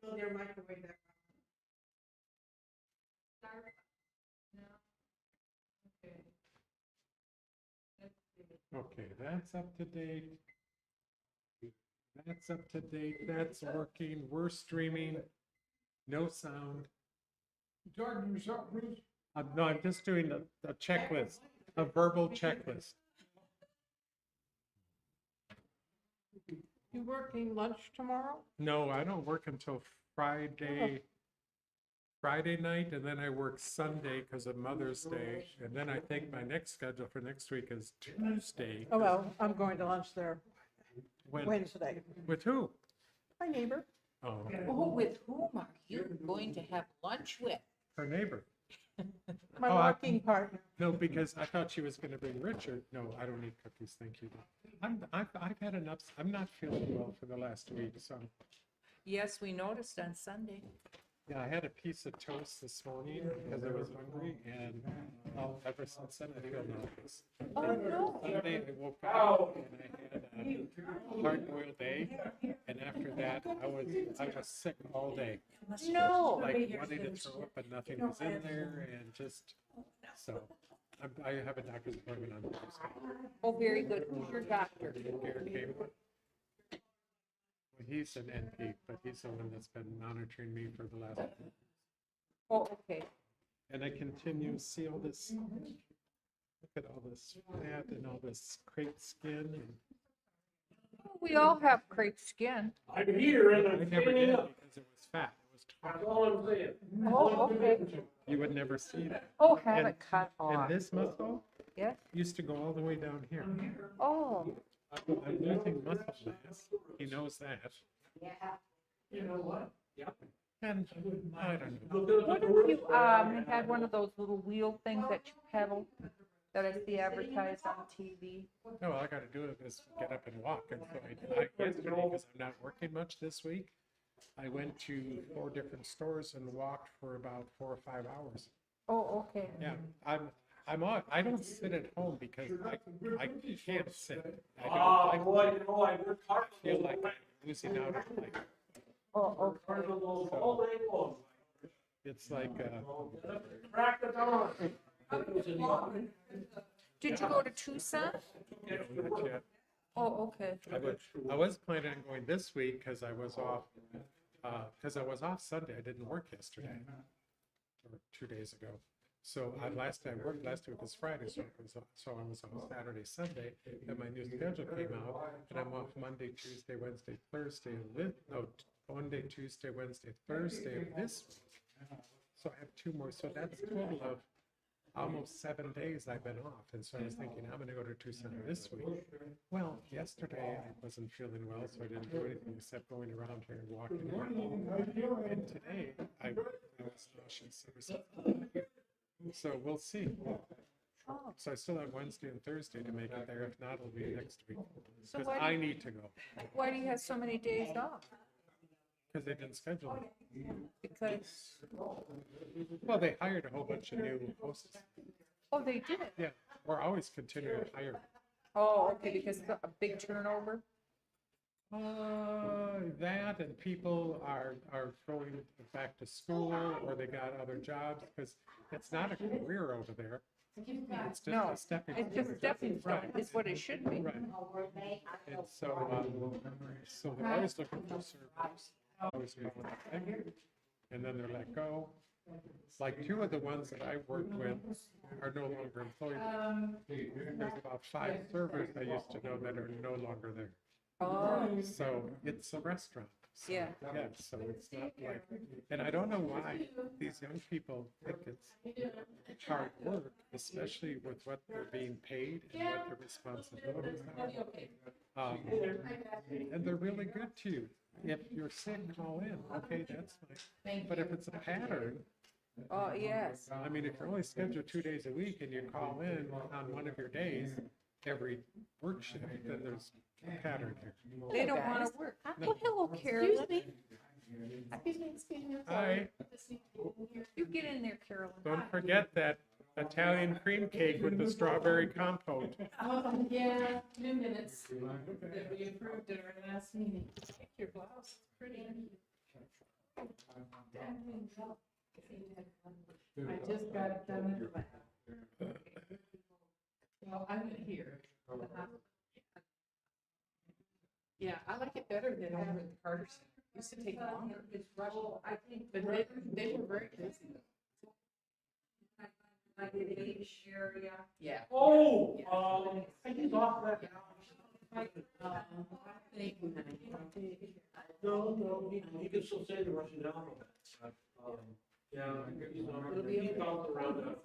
go there, microwave that. Okay, that's up to date. That's up to date. That's working. We're streaming. No sound. Talking yourself, Bruce? No, I'm just doing a checklist, a verbal checklist. You working lunch tomorrow? No, I don't work until Friday night, and then I work Sunday because of Mother's Day. And then I think my next schedule for next week is Tuesday. Oh, well, I'm going to lunch there When? Wednesday. With who? My neighbor. Oh, Oh, with whom are you going to have lunch with? her neighbor. My Oh, walking partner. No, because I thought she was going to bring Richard. No, I don't need cookies, thank you. I've had enough. I'm not feeling well for the last week, so Yes, we noticed on Sunday. yeah, I had a piece of toast this morning because I was hungry, and ever since then I feel nauseous. Oh, no. Sunday I woke up and I had a hard-boiled egg, and after that I was sick all day, No. like wanting to throw up, but nothing was in there, and just so. I have a doctor's appointment on Thursday. Oh, very good. Who's your doctor? Garrett Gabriel. Well, he's an NP, but he's the one that's been monitoring me for the last. Oh, okay. And I continue to see all this. Look at all this fat and all this crepe skin. And We all have crepe skin. I can hear her in I there never standing did up. because it was fat. It was That's tall. all I'm saying. Oh, okay. You would never see that. Oh, have And- it cut And off. this muscle Yes. used to go all the way down here. Oh, I'm losing muscle mass. He knows that. You know what? And I don't know. what if you had one of those little wheel things that you pedal that I see advertised on TV? No, all I gotta do is get up and walk. And so I yesterday, because I'm not working much this week, I went to 4 different stores and walked for about 4 or 5 hours. Oh, okay. Yeah, I don't sit at home because I can't sit. Oh, I boy, you know, I worked hard. feel like I'm losing out on life. Oh, okay. All day long. It's like, Crack the dawn. Did you go to Tucson? not yet. Oh, okay. I was planning on going this week because I was off, Sunday. I didn't work yesterday or 2 days ago. So last I worked last week was Friday, so I was on Saturday, Sunday, and my new schedule came out, and I'm off Monday, Tuesday, Wednesday, Thursday, Monday, Tuesday, Wednesday, Thursday of this week. So I have 2 more. So that's a total of almost 7 days I've been off. And so I was thinking, I'm going to go to Tucson this week. Well, yesterday I wasn't feeling well, so I didn't do anything except going around here and walking around. And today I was nauseous. So we'll see. Oh, So I still have Wednesday and Thursday to make it there. If not, it'll be next week. So Because why do I you- need to go. why do you have so many days off? Because they didn't schedule it. Because, Well, they hired a whole bunch of new hosts. oh, they did. Yeah, we're always continuing to hire. Oh, okay, because of a big turnover. That and people are going back to school or they got other jobs because it's not a career over there. It's just No, a stepping. it's just stone. stepping stone, Right. is what it should be. Right. And so they're always looking for servers. Always looking for that. And then they're let go. Like 2 of the ones that I worked with are no longer employed. There's about 5 servers I used to know that are no longer there. Oh, So it's a restaurant. So, Yeah. Yeah, so it's not like, and I don't know why these young people think it's hard work, especially with what they're being paid and what their responsibilities are. And they're really good to you. If you're sick, call in. Okay, that's fine. But if it's a pattern, oh, yes. I mean, if you're only scheduled 2 days a week and you call in on one of your days every work shift, then there's a pattern here. They don't want to work. Oh, hello, Carolyn. Hi, You get in there, Carolyn. don't forget that Italian cream cake with the strawberry compote. Oh, yeah, new minutes that we approved at our last meeting. Your blouse is pretty. I just got it done in the lab. Well, I'm in here. Yeah, I like it better than over at the Carter Center. It used to take longer. But they were very busy. Like the beach area. Yeah. Oh, I just off that. Thank you, honey. No, you can still say the Russian down. Yeah, he bounced around that.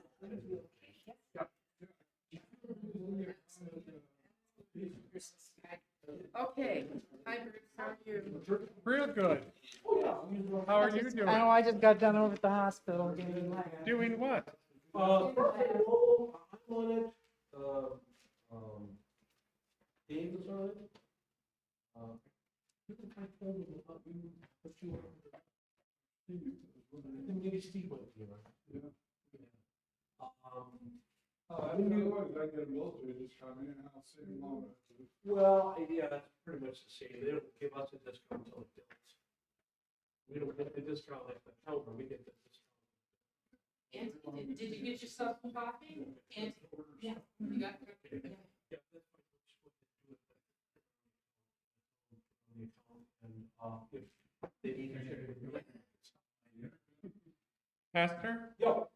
Okay, hi Bruce, how are you? Real good. How are you doing? I just got done over at the hospital. Doing what? I'm on it, Dave is on it. I told him about you, but you were. Maybe Steve went, you know. I don't know what I get most of it, just come in and I'll see them all. Well, yeah, that's pretty much the same. They don't give us a discount until it bills. We don't get the discount like the counter, we get the discount. And did you get yourself some coffee? And, yeah, you got coffee? Yeah. Yeah, that's what they do with the- And, if they need to. Pastor, Yo.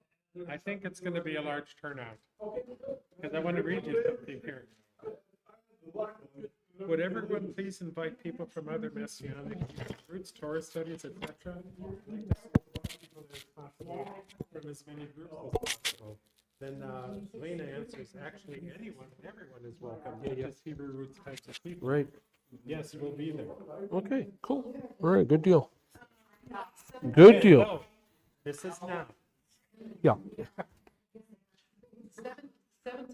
I think it's gonna be a large turnout, Okay. because I want to read you something here. Would everyone please invite people from other messianic groups, Torah studies, etc.? From as many groups as possible. Then Lena answers, actually, anyone and everyone is welcome, not just Hebrew roots types of people. Right. Yes, we'll be there. Okay, cool. All right, good deal. Good Okay, deal. so, this is now. Yeah.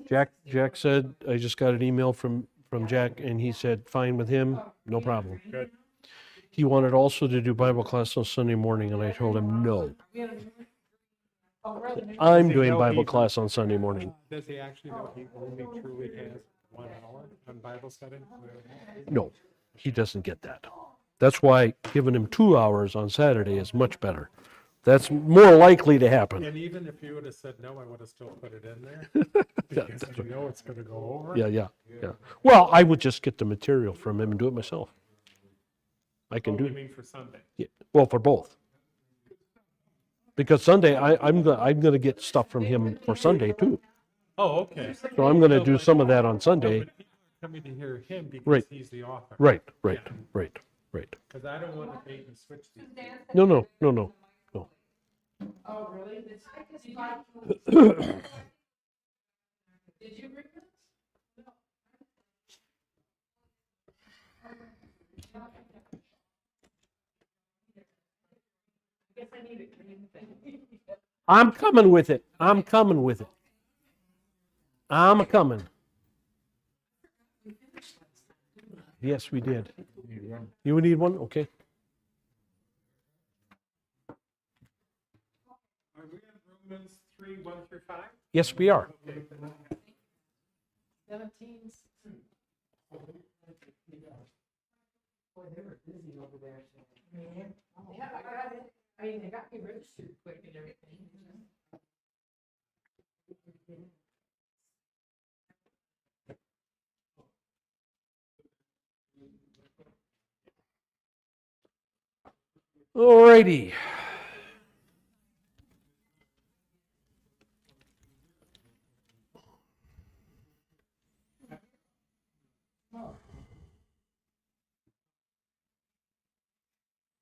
Jack said, I just got an email from Jack and he said, fine with him, no problem. Good. He wanted also to do Bible class on Sunday morning and I told him, no. I'm doing know Bible Hebrew? class on Sunday morning. Does he actually know he only truly has 1 hour on Bible study? No, he doesn't get that. That's why giving him 2 hours on Saturday is much better. That's more likely to happen. And even if you would have said no, I would have still put it in there. Because you know it's gonna go over. Yeah. Well, I would just get the material from him and do it myself. I can Oh, do you it. mean for Sunday? Yeah, well, for both. Because Sunday, I'm gonna get stuff from him for Sunday too. Oh, okay. So I'm gonna do some of that on Sunday. Coming to hear him because Right. he's the author. Right. Because I don't want to bait and switch these. No. Oh, really? Did you bring this? I guess I need a green thing. I'm coming with it. I'm coming. Yes, we did. You need one? Okay. Are we in Romans 3:1-5? Yes, we are. 17. Boy, they were busy over there. Yeah, I got it. I mean, they got me registered quick and everything. Alrighty.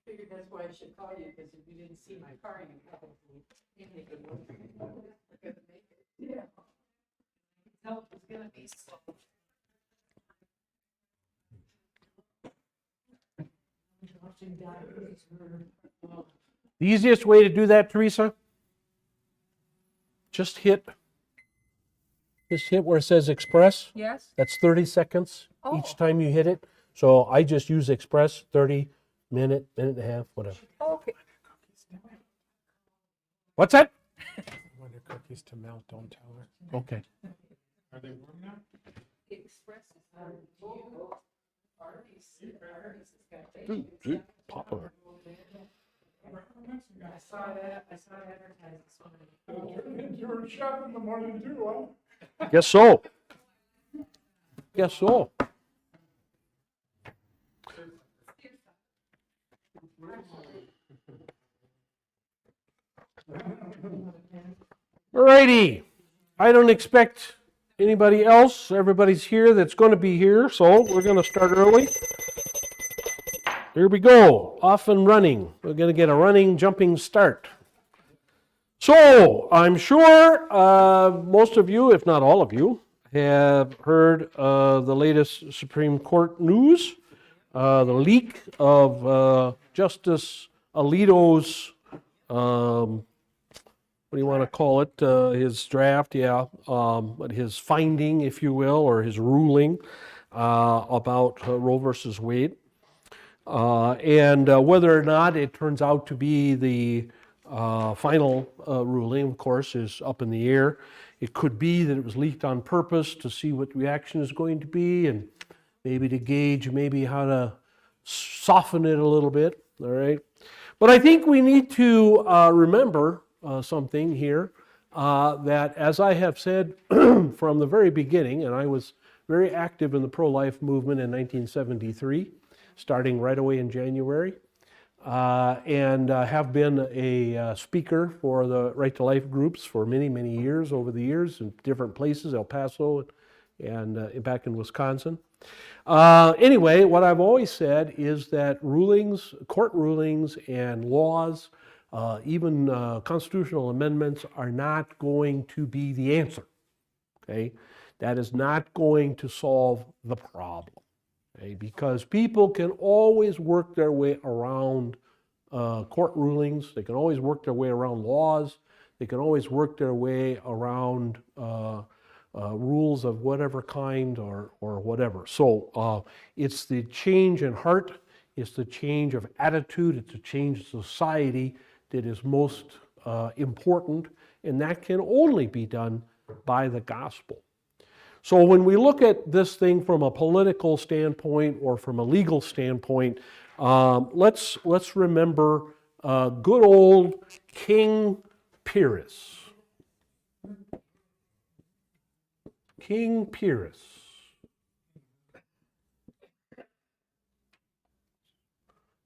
Figured that's why I should call you, because if you didn't see my car, you probably make it look. Yeah. Tell it was gonna be slow. The easiest way to do that, Teresa, just hit where it says express. Yes? That's 30 seconds Oh. each time you hit it. So I just use express 30, minute and a half, whatever. Okay. What's that? I want her cookies to melt, don't tell her. Okay. Are they warm now? Express is Arby's has got Popular. I saw that advertised this morning. You were shopping in the morning too, huh? Guess so. Guess so. Alrighty. I don't expect anybody else. Everybody's here that's going to be here, so we're going to start early. Here we go. Off and running. We're going to get a running, jumping start. So, I'm sure most of you, if not all of you, have heard the latest Supreme Court news, the leak of Justice Alito's, what do you want to call it, his draft, but his finding, if you will, or his ruling about Roe versus Wade. And whether or not it turns out to be the final ruling, of course, is up in the air. It could be that it was leaked on purpose to see what the reaction is going to be and maybe to gauge maybe how to soften it a little bit, all right? But I think we need to remember something here that, as I have said from the very beginning, and I was very active in the pro-life movement in 1973, starting right away in January, and have been a speaker for the Right to Life groups for many, many years over the years in different places, El Paso and back in Wisconsin. Anyway, what I've always said is that rulings, court rulings and laws, even constitutional amendments are not going to be the answer, okay? That is not going to solve the problem. Okay, because people can always work their way around court rulings. They can always work their way around laws. They can always work their way around rules of whatever kind or whatever. So it's the change in heart, it's the change of attitude, it's the change of society that is most important, and that can only be done by the gospel. So when we look at this thing from a political standpoint or from a legal standpoint, let's remember good old King Pyrrhus. King Pyrrhus.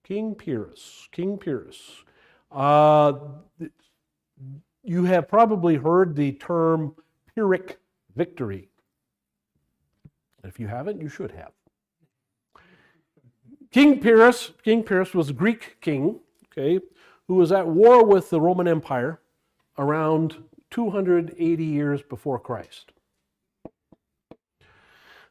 King Pyrrhus. King Pyrrhus. You have probably heard the term Pyrrhic victory. If you haven't, you should have. King Pyrrhus was a Greek king, okay, who was at war with the Roman Empire around 280 years before Christ.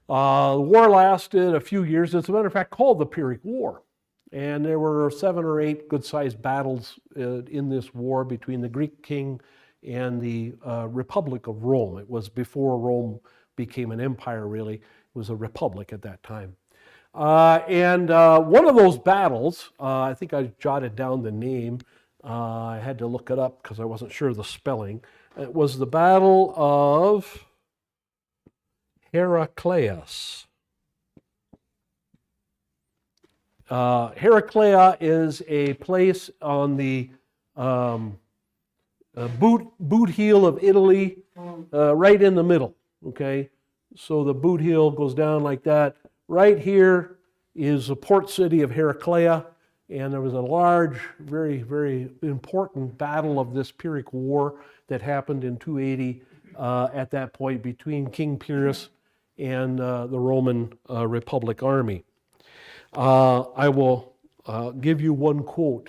The war lasted a few years. As a matter of fact, called the Pyrrhic War. And there were 7 or 8 good-sized battles in this war between the Greek king and the Republic of Rome. It was before Rome became an empire, really. It was a republic at that time. And one of those battles, I think I jotted down the name. I had to look it up because I wasn't sure of the spelling. It was the Battle of Heraclius. Heraclea is a place on the boot heel of Italy, right in the middle, okay? So the boot heel goes down like that. Right here is the port city of Heraclea, and there was a large, very, very important battle of this Pyrrhic War that happened in 280 at that point between King Pyrrhus and the Roman Republic army. I will give you one quote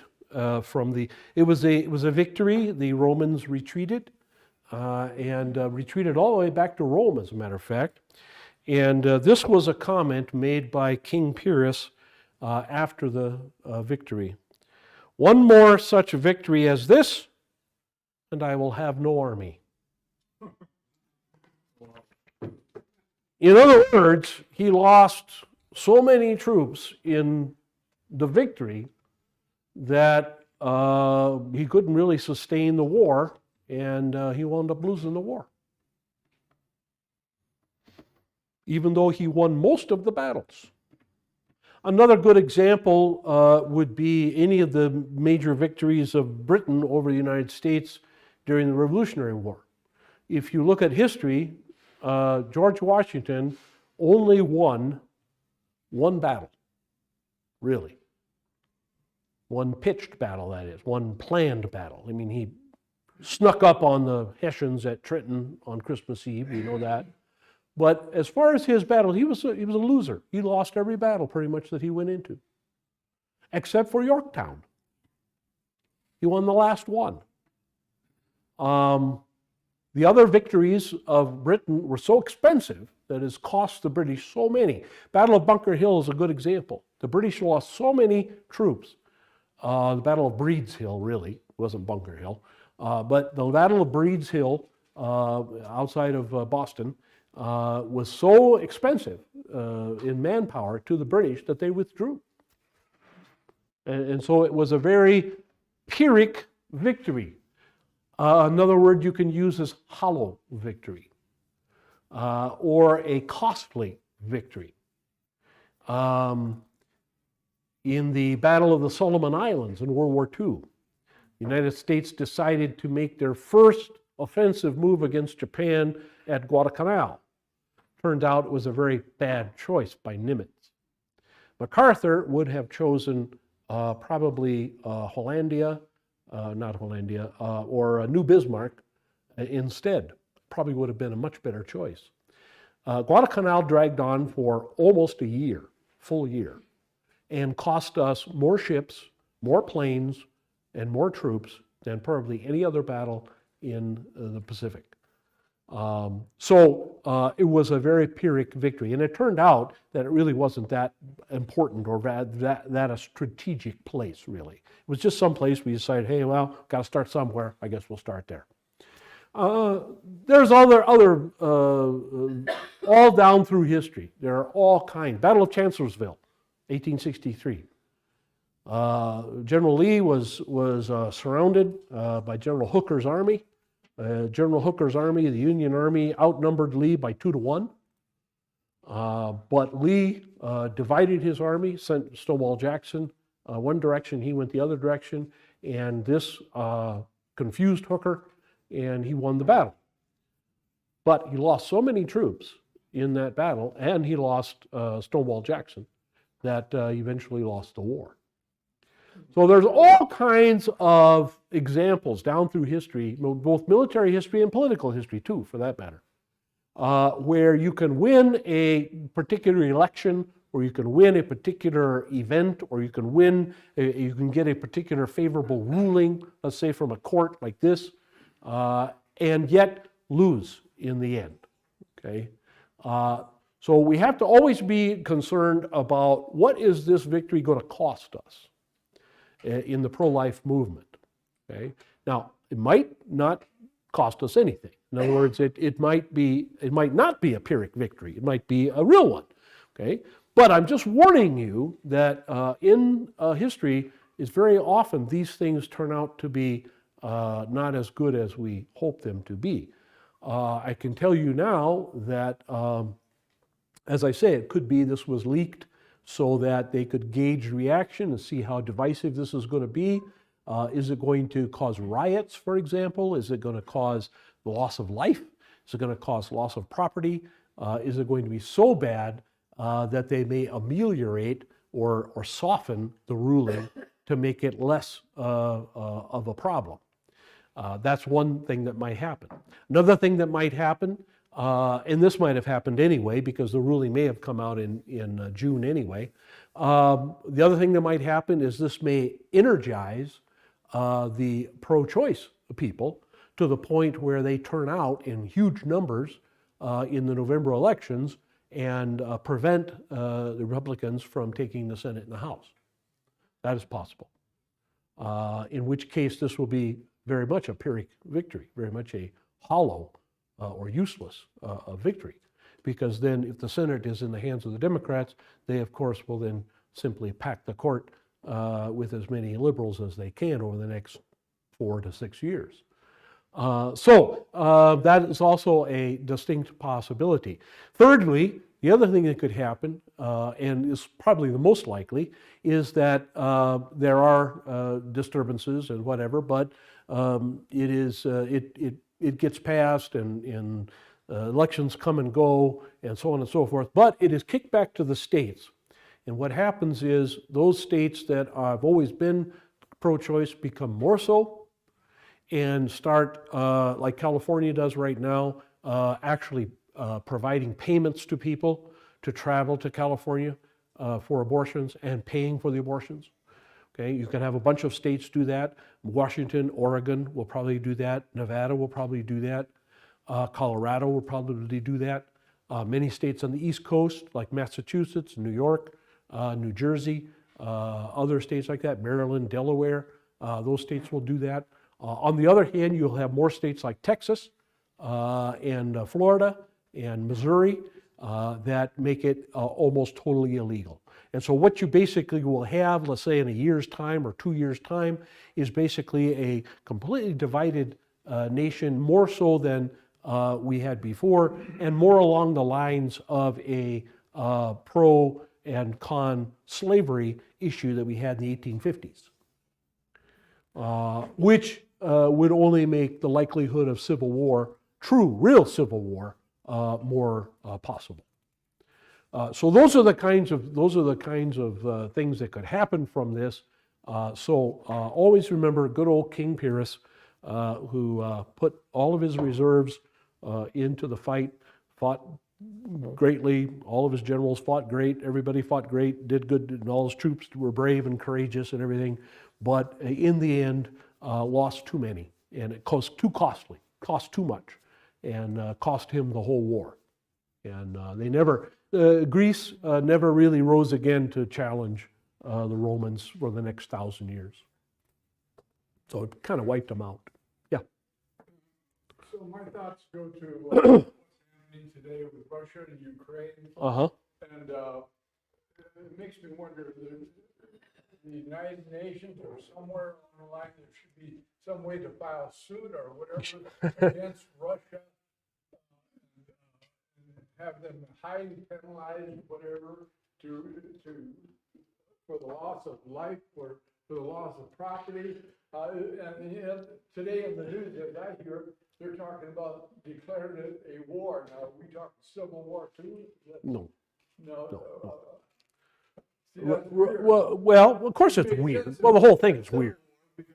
from the. It was a victory. The Romans retreated and retreated all the way back to Rome, as a matter of fact. And this was a comment made by King Pyrrhus after the victory. One more such victory as this, and I will have no army. In other words, he lost so many troops in the victory that he couldn't really sustain the war, and he wound up losing the war. Even though he won most of the battles. Another good example would be any of the major victories of Britain over the United States during the Revolutionary War. If you look at history, George Washington only won one battle, really. One pitched battle, that is, one planned battle. I mean, he snuck up on the Hessians at Trenton on Christmas Eve, we know that. But as far as his battle, he was a loser. He lost every battle pretty much that he went into, except for Yorktown. He won the last one. The other victories of Britain were so expensive that has cost the British so many. Battle of Bunker Hill is a good example. The British lost so many troops. The Battle of Breed's Hill, really, it wasn't Bunker Hill, but the Battle of Breed's Hill outside of Boston was so expensive in manpower to the British that they withdrew. And so it was a very Pyrrhic victory. Another word you can use is hollow victory, or a costly victory. In the Battle of the Solomon Islands in World War II, the United States decided to make their first offensive move against Japan at Guadalcanal. Turned out it was a very bad choice by Nimitz. MacArthur would have chosen probably Hollandia, or New Bismarck instead. Probably would have been a much better choice. Guadalcanal dragged on for almost a year, full year, and cost us more ships, more planes, and more troops than probably any other battle in the Pacific. So it was a very Pyrrhic victory, and it turned out that it really wasn't that important or that a strategic place, really. It was just some place we decided, hey, well, got to start somewhere. I guess we'll start there. There's other all down through history. There are all kinds. Battle of Chancellorsville, 1863. General Lee was surrounded by General Hooker's army. General Hooker's army, the Union Army, outnumbered Lee by 2-1. But Lee divided his army, sent Stonewall Jackson one direction, he went the other direction, and this confused Hooker, and he won the battle. But he lost so many troops in that battle, and he lost Stonewall Jackson, that he eventually lost the war. So there's all kinds of examples down through history, both military history and political history too, for that matter, where you can win a particular election, or you can win a particular event, or you can get a particular favorable ruling, let's say from a court like this, and yet lose in the end. Okay, so we have to always be concerned about what is this victory going to cost us in the pro-life movement. Okay, now it might not cost us anything. In other words, it might not be a Pyrrhic victory. It might be a real one. Okay, but I'm just warning you that in history, is very often these things turn out to be not as good as we hope them to be. I can tell you now that, as I say, it could be this was leaked so that they could gauge reaction and see how divisive this is going to be. Is it going to cause riots, for example? Is it going to cause the loss of life? Is it going to cause loss of property? Is it going to be so bad that they may ameliorate or soften the ruling to make it less of a problem? That's one thing that might happen. Another thing that might happen, and this might have happened anyway because the ruling may have come out in June anyway. The other thing that might happen is this may energize the pro-choice people to the point where they turn out in huge numbers in the November elections and prevent the Republicans from taking the Senate and the House. That is possible. In which case this will be very much a Pyrrhic victory, very much a hollow or useless victory. Because then if the Senate is in the hands of the Democrats, they of course will then simply pack the court with as many liberals as they can over the next 4 to 6 years. So that is also a distinct possibility. Thirdly, The other thing that could happen, and is probably the most likely, is that there are disturbances and whatever, but it gets passed and elections come and go and so on and so forth, but it is kicked back to the states. And what happens is those states that have always been pro-choice become more so and start, like California does right now, actually providing payments to people to travel to California for abortions and paying for the abortions. Okay, you can have a bunch of states do that. Washington, Oregon will probably do that. Nevada will probably do that. Colorado will probably do that. Many states on the East Coast, like Massachusetts, New York, New Jersey, other states like that, Maryland, Delaware, those states will do that. On the other hand, you'll have more states like Texas and Florida and Missouri that make it almost totally illegal. And so what you basically will have, let's say in a year's time or 2 years' time, is basically a completely divided nation, more so than we had before, and more along the lines of a pro and con slavery issue that we had in the 1850s, which would only make the likelihood of civil war, true, real civil war, more possible. So those are the kinds of things that could happen from this. So always remember good old King Pyrrhus, who put all of his reserves into the fight, fought greatly. All of his generals fought great. Everybody fought great, did good, and all his troops were brave and courageous and everything. But in the end, lost too many, and it cost too costly, cost too much, and cost him the whole war. And Greece never really rose again to challenge the Romans for the next 1,000 years. So it kind of wiped them out. Yeah. So my thoughts go to what's happening today with Russia and Ukraine. Uh-huh. And it makes me wonder, the United Nations or somewhere on the line, there should be some way to file suit or whatever against Russia. Have them highly penalized, whatever, for the loss of life, for the loss of property. And yet, today in the news, as I hear, they're talking about declaring it a war. Now, are we talking Civil War too? No. No. See, Well, that's weird. well, of course it's weird. Well, the whole thing is weird. Because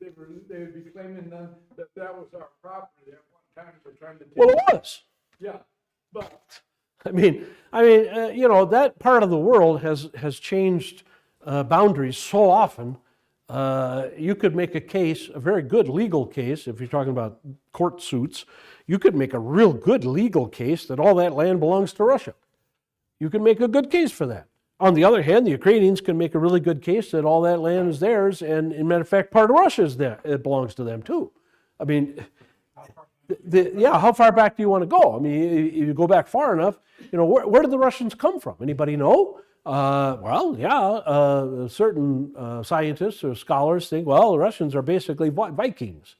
they would be claiming then that was our property at one time. They're trying to take. Well, it was. Yeah, but. I mean, that part of the world has changed boundaries so often. You could make a case, a very good legal case, if you're talking about court suits. You could make a real good legal case that all that land belongs to Russia. You can make a good case for that. On the other hand, the Ukrainians can make a really good case that all that land is theirs, and as a matter of fact, part of Russia is there. It belongs to them too. I mean, how far back do you want to go? I mean, if you go back far enough, where did the Russians come from? Anybody know? Certain scientists or scholars think, well, the Russians are basically Vikings.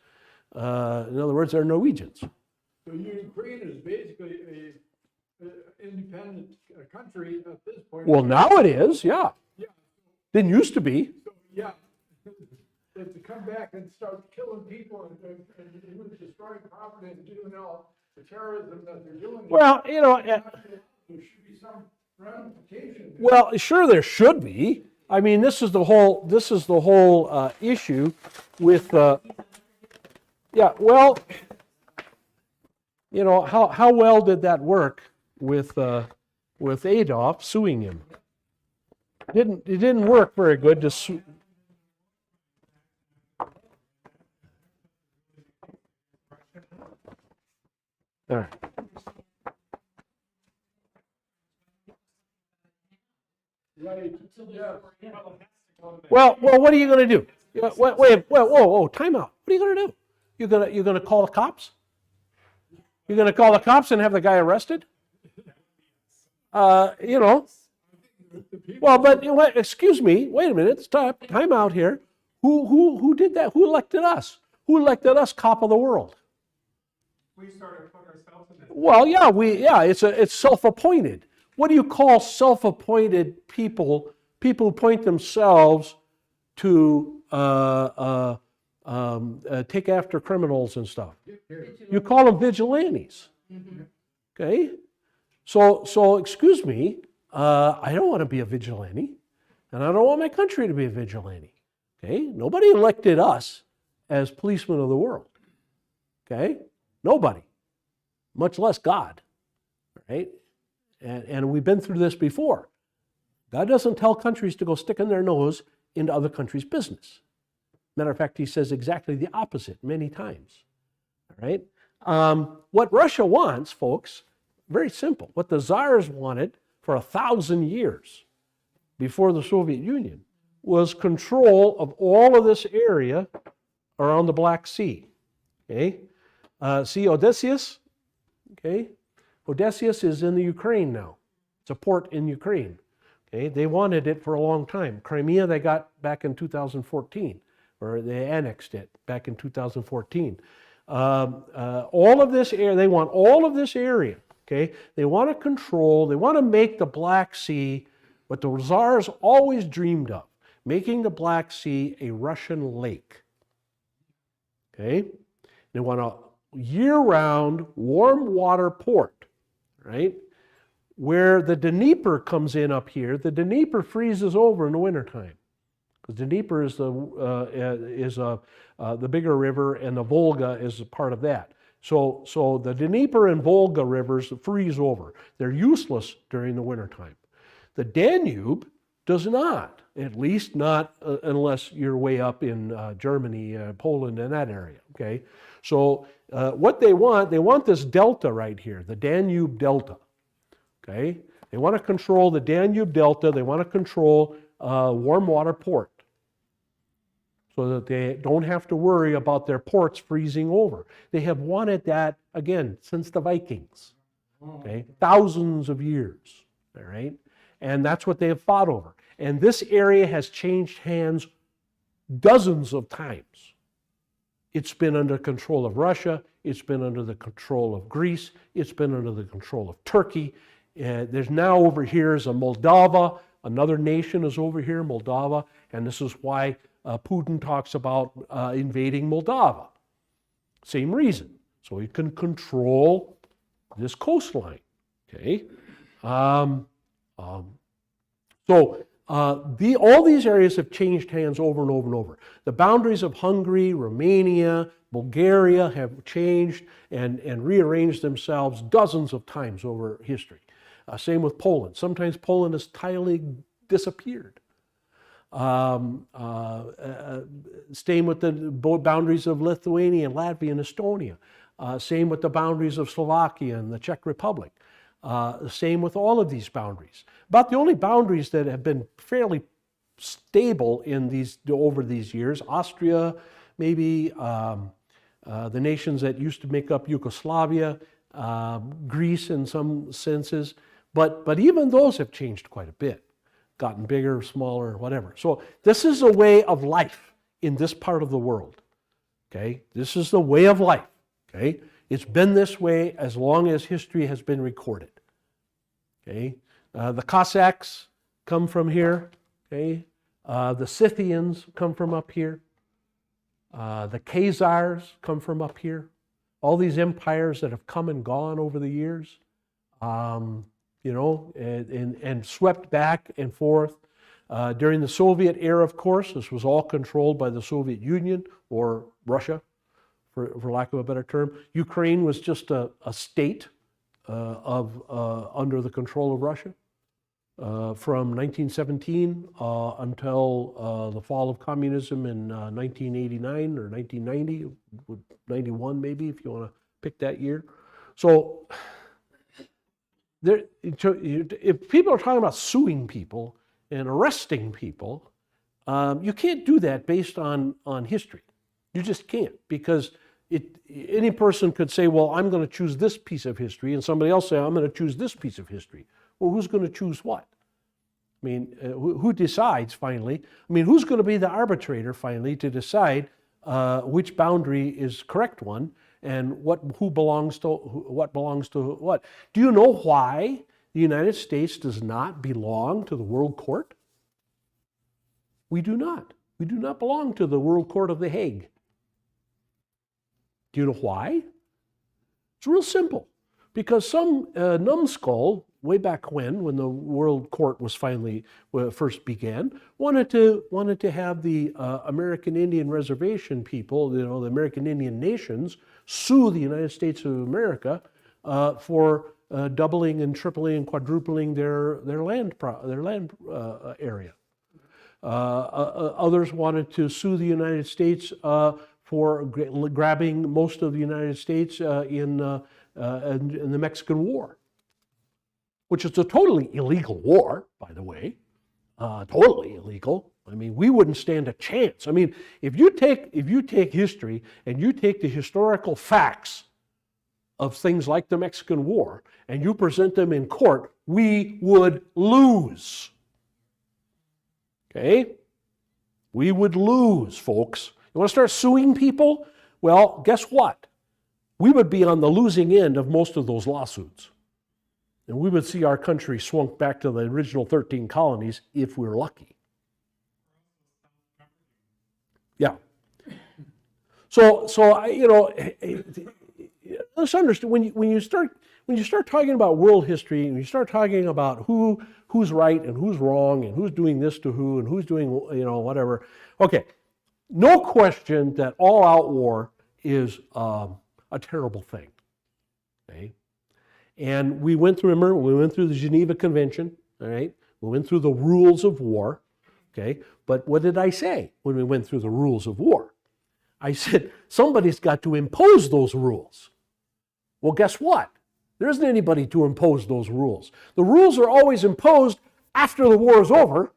In other words, they're Norwegians. So Ukraine is basically an independent country at this point. Well, now it is, yeah. Yeah. Didn't used to be. So, yeah. But to come back and start killing people and even destroying property and doing all the terrorism that they're doing. Well, there should be some ramification. Well, sure, there should be. I mean, this is the whole issue with. Well, how well did that work with Adolf suing him? It didn't work very good to sue. All right. Right, yeah. Well, what are you going to do? Whoa, time out. What are you going to do? You're going to call the cops? You're going to call the cops and have the guy arrested? Well, but excuse me. Wait a minute. Stop. Time out here. Who did that? Who elected us? Who elected us cop of the world? We started putting ourselves in that. Well, it's self-appointed. what do you call self-appointed people, people who appoint themselves to take after criminals and stuff? You call them vigilantes. Okay? So excuse me, I don't want to be a vigilante, and I don't want my country to be a vigilante. Okay? Nobody elected us as policemen of the world. Okay? Nobody. Much less God. Right? And we've been through this before. God doesn't tell countries to go sticking their nose into other countries' business. Matter of fact, he says exactly the opposite many times. All right? What Russia wants, folks, very simple. What the Tsars wanted for 1,000 years before the Soviet Union was control of all of this area around the Black Sea. Okay? See Odysseus? Okay? Odysseus is in the Ukraine now. It's a port in Ukraine. Okay? They wanted it for a long time. Crimea they got back in 2014, or they annexed it back in 2014. All of this area, they want all of this area. Okay? They want to control, they want to make the Black Sea what the Tsars always dreamed of, making the Black Sea a Russian lake. Okay? They want a year-round warm water port, right? Where the Dnieper comes in up here, the Dnieper freezes over in the wintertime. Because the Dnieper is the bigger river, and the Volga is a part of that. So the Dnieper and Volga rivers freeze over. They're useless during the wintertime. The Danube does not, at least not unless you're way up in Germany, Poland, and that area. Okay, so what they want this delta right here, the Danube Delta. Okay, they want to control the Danube Delta. They want to control warm water port, so that they don't have to worry about their ports freezing over. They have wanted that, again, since the Vikings, okay? Thousands of years, all right? And that's what they have fought over. And this area has changed hands dozens of times. It's been under control of Russia. It's been under the control of Greece. It's been under the control of Turkey. There's now over here is a Moldova. Another nation is over here, Moldova, and this is why Putin talks about invading Moldova. Same reason. So he can control this coastline. Okay. All these areas have changed hands over and over and over. The boundaries of Hungary, Romania, Bulgaria have changed and rearranged themselves dozens of times over history. Same with Poland. Sometimes Poland has entirely disappeared. Same with the boundaries of Lithuania, Latvia, and Estonia. Same with the boundaries of Slovakia and the Czech Republic. Same with all of these boundaries. About the only boundaries that have been fairly stable over these years, Austria, maybe the nations that used to make up Yugoslavia, Greece in some senses, but even those have changed quite a bit, gotten bigger, smaller, whatever. So this is a way of life in this part of the world. Okay, this is the way of life. Okay, it's been this way as long as history has been recorded. Okay, the Cossacks come from here. Okay, the Scythians come from up here. The Khazars come from up here. All these empires that have come and gone over the years, and swept back and forth. During the Soviet era, of course, this was all controlled by the Soviet Union or Russia, for lack of a better term. Ukraine was just a state under the control of Russia from 1917 until the fall of communism in 1989 or 1990, 91 maybe, if you want to pick that year. So if people are talking about suing people and arresting people, you can't do that based on history. You just can't, because any person could say, well, I'm going to choose this piece of history, and somebody else say, I'm going to choose this piece of history. Well, who's going to choose what? I mean, who decides finally? I mean, who's going to be the arbitrator finally to decide which boundary is the correct one and what belongs to what? Do you know why the United States does not belong to the World Court? We do not. We do not belong to the World Court of The Hague. Do you know why? It's real simple. Because some numbskull, way back when the World Court was first began, wanted to have the American Indian Reservation people, the American Indian nations, sue the United States of America for doubling and tripling and quadrupling their land area. Others wanted to sue the United States for grabbing most of the United States in the Mexican War, which is a totally illegal war, by the way, totally illegal. I mean, we wouldn't stand a chance. I mean, if you take history and you take the historical facts of things like the Mexican War and you present them in court, we would lose. Okay? We would lose, folks. You want to start suing people? Well, guess what? We would be on the losing end of most of those lawsuits. And we would see our country swung back to the original 13 colonies if we're lucky. Yeah. So let's understand, when you start talking about world history and you start talking about who's right and who's wrong and who's doing this to who and who's doing whatever. Okay, no question that all-out war is a terrible thing. Okay, and we went through the Geneva Convention. All right, we went through the rules of war. Okay, but what did I say when we went through the rules of war? I said somebody's got to impose those rules. Well, guess what? There isn't anybody to impose those rules. The rules are always imposed after the war is over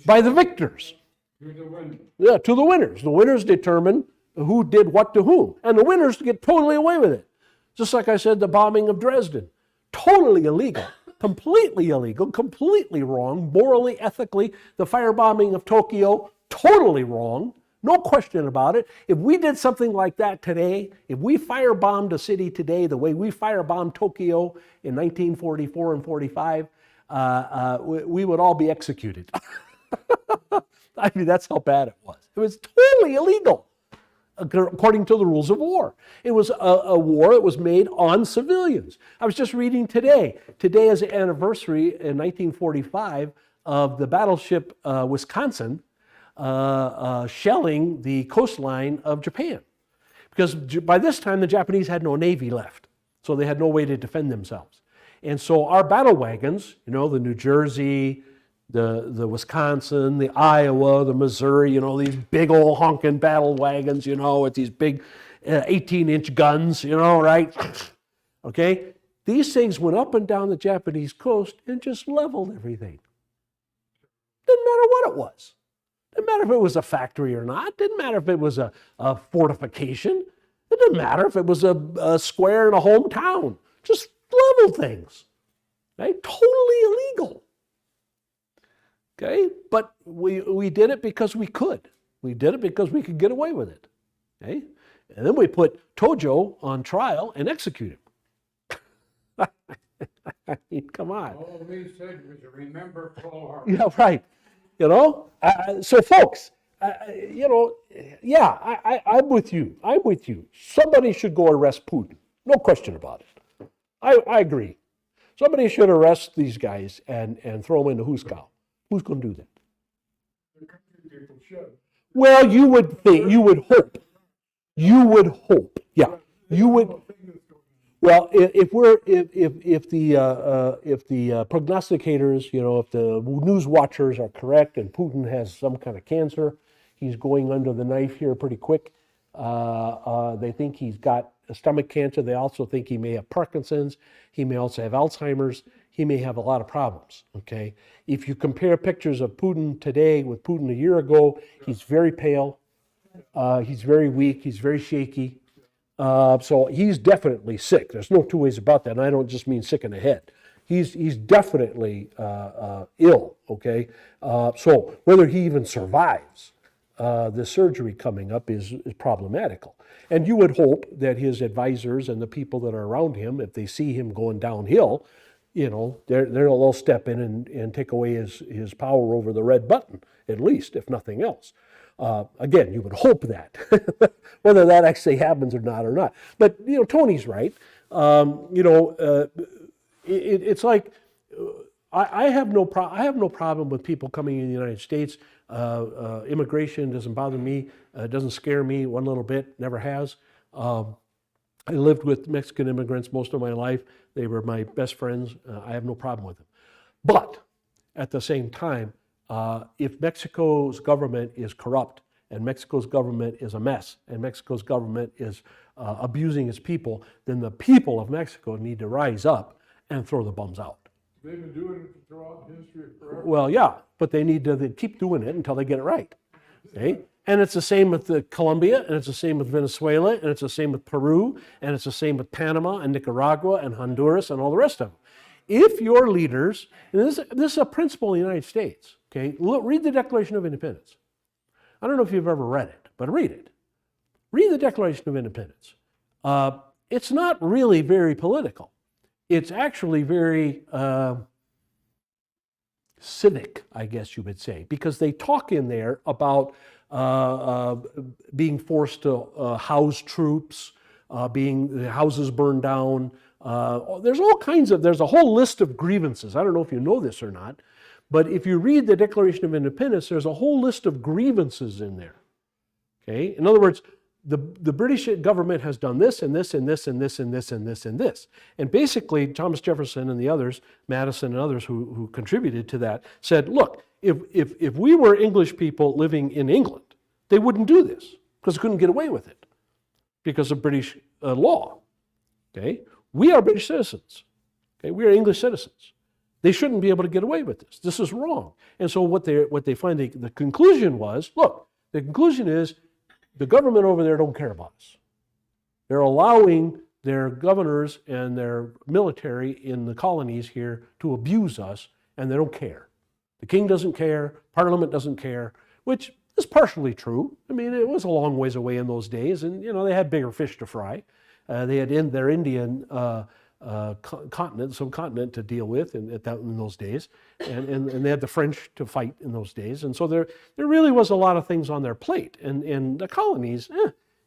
by the victors. To the winners. Yeah, to the winners. The winners determine who did what to whom. And the winners get totally away with it. Just like I said, the bombing of Dresden. Totally illegal. Completely illegal. Completely wrong. Morally, ethically. The firebombing of Tokyo. Totally wrong. No question about it. If we did something like that today, if we firebombed a city today the way we firebombed Tokyo in 1944 and 45, we would all be executed. I mean, that's how bad it was. It was totally illegal, according to the rules of war. It was a war that was made on civilians. I was just reading today. Today is the anniversary in 1945 of the battleship Wisconsin shelling the coastline of Japan. Because by this time, the Japanese had no navy left, so they had no way to defend themselves. And so our battle wagons, the New Jersey, the Wisconsin, the Iowa, the Missouri, these big old honking battle wagons, with these big 18-inch guns, right? Okay? These things went up and down the Japanese coast and just leveled everything. Didn't matter what it was. Didn't matter if it was a factory or not. Didn't matter if it was a fortification. It didn't matter if it was a square in a hometown. Just leveled things. Right? Totally illegal. Okay? But we did it because we could. We did it because we could get away with it. Okay? And then we put Tojo on trial and execute him. I mean, come on. All we said was remember Pearl Harbor. Yeah, right. So folks, yeah, I'm with you. I'm with you. Somebody should go arrest Putin. No question about it. I agree. Somebody should arrest these guys and throw them into Huskow. Who's going to do that? The country people should. Well, you would think, you would hope. You would hope. Yeah, you would. Well, if the prognosticators, if the news watchers are correct, and Putin has some kind of cancer, he's going under the knife here pretty quick. They think he's got a stomach cancer. They also think he may have Parkinson's. He may also have Alzheimer's. He may have a lot of problems. Okay, if you compare pictures of Putin today with Putin a year ago, he's very pale. He's very weak. He's very shaky. So he's definitely sick. There's no two ways about that. And I don't just mean sick in the head. He's definitely ill, okay? So whether he even survives the surgery coming up is problematical. And you would hope that his advisors and the people that are around him, if they see him going downhill, they'll step in and take away his power over the red button, at least, if nothing else. Again, you would hope that, whether that actually happens or not. But, Tony's right. It's like, I have no problem with people coming in the United States. Immigration doesn't bother me. It doesn't scare me one little bit, never has. I lived with Mexican immigrants most of my life. They were my best friends. I have no problem with them. But at the same time, if Mexico's government is corrupt and Mexico's government is a mess and Mexico's government is abusing its people, then the people of Mexico need to rise up and throw the bums out. They've been doing it throughout history forever. Well, yeah, but they need to keep doing it until they get it right. Okay? And it's the same with Colombia, and it's the same with Venezuela, and it's the same with Peru, and it's the same with Panama and Nicaragua and Honduras and all the rest of them. If your leaders, and this is a principle in the United States, okay? Read the Declaration of Independence. I don't know if you've ever read it, but read it. Read the Declaration of Independence. It's not really very political. It's actually very civic, I guess you would say, because they talk in there about being forced to house troops, being houses burned down. There's a whole list of grievances. I don't know if you know this or not, but if you read the Declaration of Independence, there's a whole list of grievances in there. Okay? In other words, the British government has done this and this and this and this and this and this and this. And basically, Thomas Jefferson and the others, Madison and others who contributed to that, said, look, if we were English people living in England, they wouldn't do this because they couldn't get away with it because of British law. Okay? We are British citizens. Okay? We are English citizens. They shouldn't be able to get away with this. This is wrong. And so what they find, the conclusion was, look, the conclusion is the government over there don't care about us. They're allowing their governors and their military in the colonies here to abuse us, and they don't care. The king doesn't care, Parliament doesn't care, which is partially true. I mean, it was a long ways away in those days, and they had bigger fish to fry. They had their Indian subcontinent to deal with in those days, and they had the French to fight in those days, and so there really was a lot of things on their plate. And the colonies,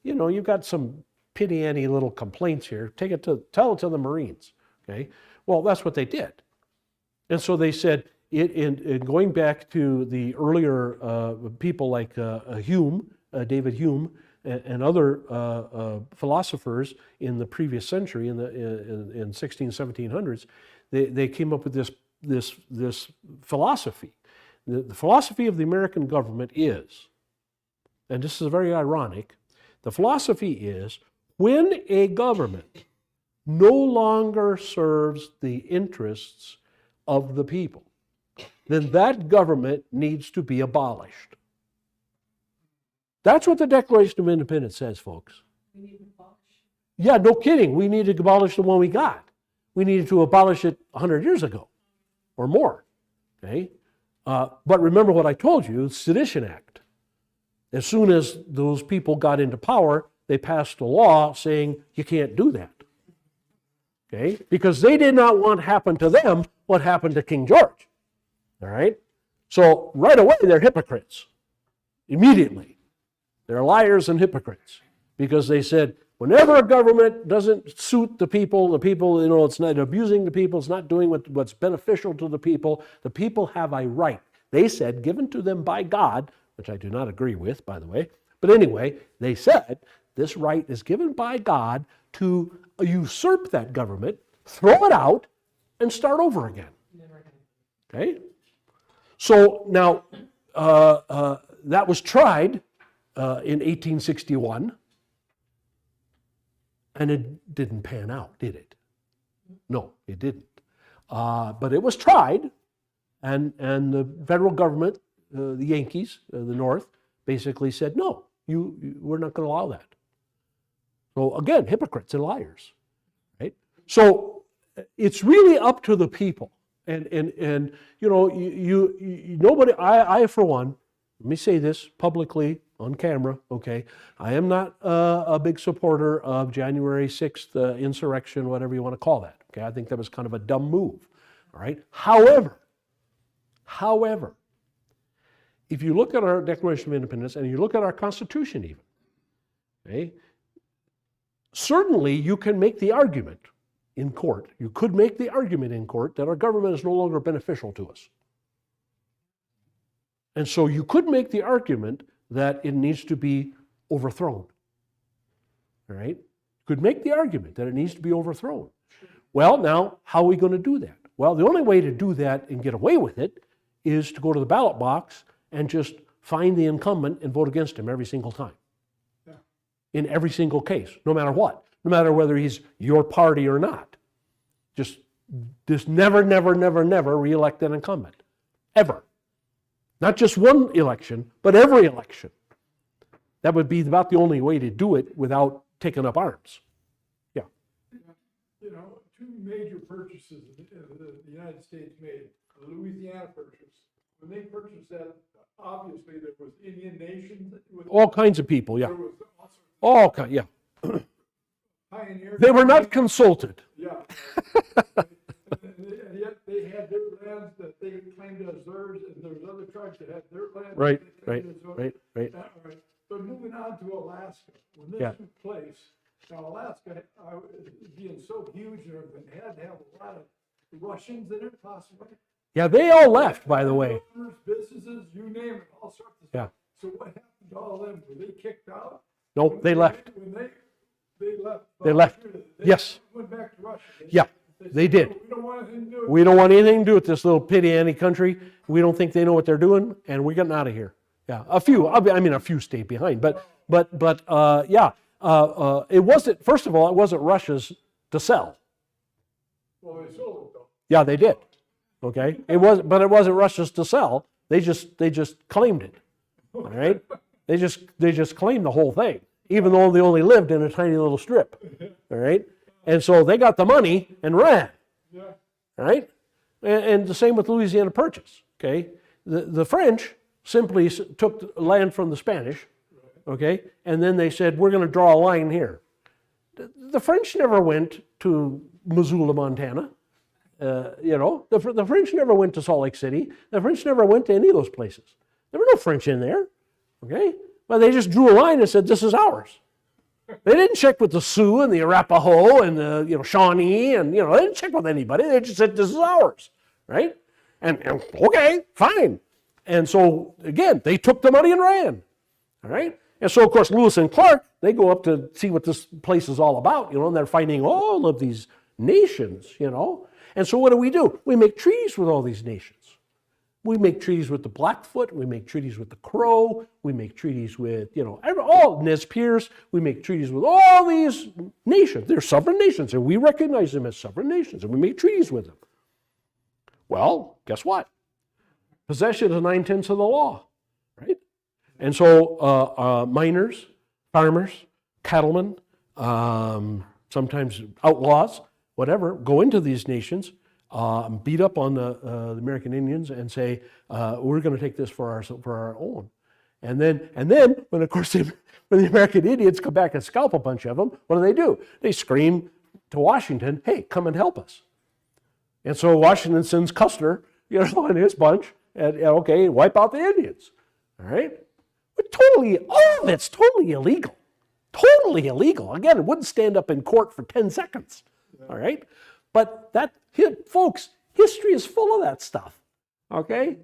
you've got some pitty-ante little complaints here. Tell it to the Marines. Okay, well, that's what they did, and so they said. In going back to the earlier people like Hume, David Hume, and other philosophers in the previous century, in 16, 1700s, they came up with this philosophy. The philosophy of the American government is, and this is very ironic, the philosophy is when a government no longer serves the interests of the people, then that government needs to be abolished. That's what the Declaration of Independence says, folks. We need to abolish. Yeah, no kidding. We need to abolish the one we got. We needed to abolish it 100 years ago or more. Okay? But remember what I told you, Sedition Act. As soon as those people got into power, they passed a law saying you can't do that. Okay? Because they did not want happen to them what happened to King George. All right? So right away, they're hypocrites. Immediately. They're liars and hypocrites. Because they said, whenever a government doesn't suit the people, it's not abusing the people, it's not doing what's beneficial to the people have a right. They said, given to them by God, which I do not agree with, by the way. But anyway, they said, this right is given by God to usurp that government, throw it out, and start over again. Okay? So now, that was tried in 1861, and it didn't pan out, did it? No, it didn't. But it was tried, and the federal government, the Yankees, the North, basically said, no, we're not going to allow that. So again, hypocrites and liars, right? So it's really up to the people. And nobody, I for one, let me say this publicly on camera, okay? I am not a big supporter of January 6th insurrection, whatever you want to call that, okay? I think that was kind of a dumb move. All right. However, if you look at our Declaration of Independence and you look at our Constitution even, okay, certainly you can make the argument in court, you could make the argument in court that our government is no longer beneficial to us. And so you could make the argument that it needs to be overthrown. All right? You could make the argument that it needs to be overthrown. Well, now, how are we going to do that? Well, the only way to do that and get away with it is to go to the ballot box and just find the incumbent and vote against him every single time. Yeah. In every single case, no matter what. No matter whether he's your party or not. Just never re-elect an incumbent. Ever. Not just one election, but every election. That would be about the only way to do it without taking up arms. Yeah. You know, two major purchases the United States made, the Louisiana purchase. When they purchased that, obviously there was Indian nations. All kinds of people, yeah. There was also All kinds, yeah. pioneers. They were not consulted. Yeah. And yet they had their lands that they claimed as theirs, and there was other tribes that had their lands. Right, that they right, claimed as theirs. right. All right. But moving on to Alaska, when this Yeah. took place, now Alaska, being so huge and everything, had to have a lot of Russians in it possibly. Yeah, they all left, by the way. Businesses, you name it, all sorts of Yeah. stuff. So what happened to all of them? Were they kicked out? No, they left. When they left. They left. They Yes. Went back to Russia. Yeah, said, they did. "No, we don't want anything to do with it." We don't want anything to do with this little pitty-anty country. We don't think they know what they're doing, and we're getting out of here. Yeah, a few stayed behind, but yeah. It wasn't, first of all, it wasn't Russia's to sell. Well, they sold it though. Yeah, they did. Okay, it wasn't Russia's to sell. They just claimed it. All right, they just claimed the whole thing, even though they only lived in a tiny little strip. All right, and so they got the money and ran. Yeah. All right, and the same with Louisiana Purchase. Okay, the French simply took land from the Spanish. Okay, and then they said, we're going to draw a line here. The French never went to Missoula, Montana. The French never went to Salt Lake City. The French never went to any of those places. There were no French in there. Okay, but they just drew a line and said, this is ours. They didn't check with the Sioux and the Arapaho and the Shawnee and they didn't check with anybody. They just said, this is ours, right? And okay, fine. And so again, they took the money and ran. All right. And so, of course, Lewis and Clark, they go up to see what this place is all about, and they're finding all of these nations, And so what do? We make treaties with all these nations. We make treaties with the Blackfoot. We make treaties with the Crow. We make treaties with, all Nez Perce. We make treaties with all these nations. They're sovereign nations, and we recognize them as sovereign nations, and we make treaties with them. Well, guess what? Possession is 9/10 of the law, right? And so miners, farmers, cattlemen, sometimes outlaws, whatever, go into these nations, beat up on the American Indians and say, we're going to take this for our own. And then when the American Indians come back and scalp a bunch of them, what do? They scream to Washington, hey, come and help us. And so Washington sends Custer, and his bunch, and okay, wipe out the Indians. All right? But all of it's totally illegal. Totally illegal. Again, it wouldn't stand up in court for 10 seconds. All right? But folks, history is full of that stuff. Okay?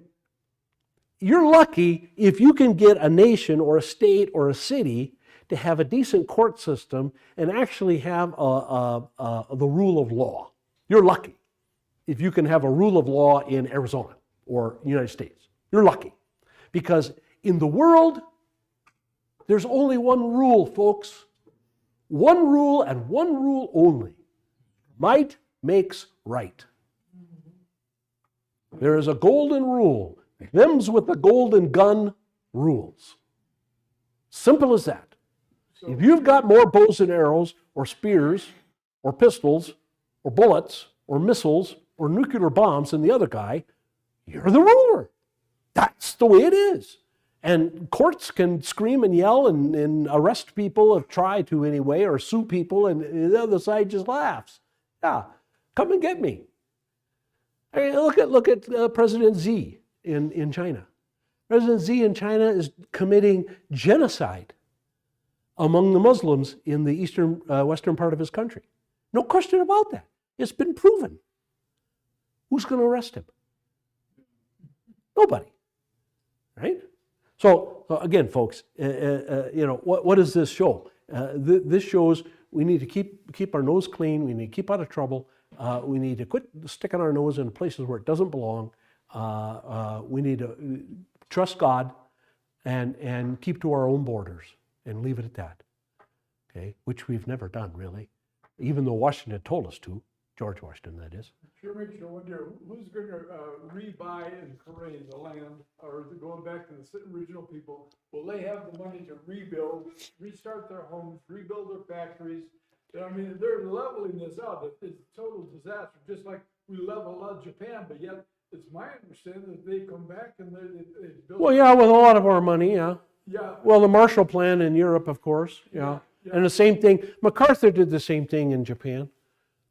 You're lucky if you can get a nation or a state or a city to have a decent court system and actually have the rule of law. You're lucky if you can have a rule of law in Arizona or United States. You're lucky. Because in the world, there's only one rule, folks. One rule and one rule only. Might makes right. There is a golden rule. Them's with the golden gun rules. Simple as that. If you've got more bows and arrows or spears or pistols or bullets or missiles or nuclear bombs than the other guy, you're the ruler. That's the way it is. And courts can scream and yell and arrest people, or try to anyway, or sue people, and the other side just laughs. Yeah, come and get me. I mean, look at President Xi in China. President Xi in China is committing genocide among the Muslims in the western part of his country. No question about that. It's been proven. Who's going to arrest him? Nobody, right? So again, folks, what does this show? This shows we need to keep our nose clean. We need to keep out of trouble. We need to quit sticking our nose in places where it doesn't belong. We need to trust God and keep to our own borders and leave it at that. Okay, which we've never done really, even though Washington told us to. George Washington, that is. Sure makes you wonder who's going to rebuy in Korea the land, or is it going back to the original people? Will they have the money to rebuild, restart their homes, rebuild their factories? I mean, they're leveling this out. It's a total disaster, just like we level out Japan, but yet it's my understanding that they come back and they build. Well, yeah, with a lot of our money, yeah. Yeah. Well, the Marshall Plan in Europe, of course, yeah. And the same thing, MacArthur did the same thing in Japan.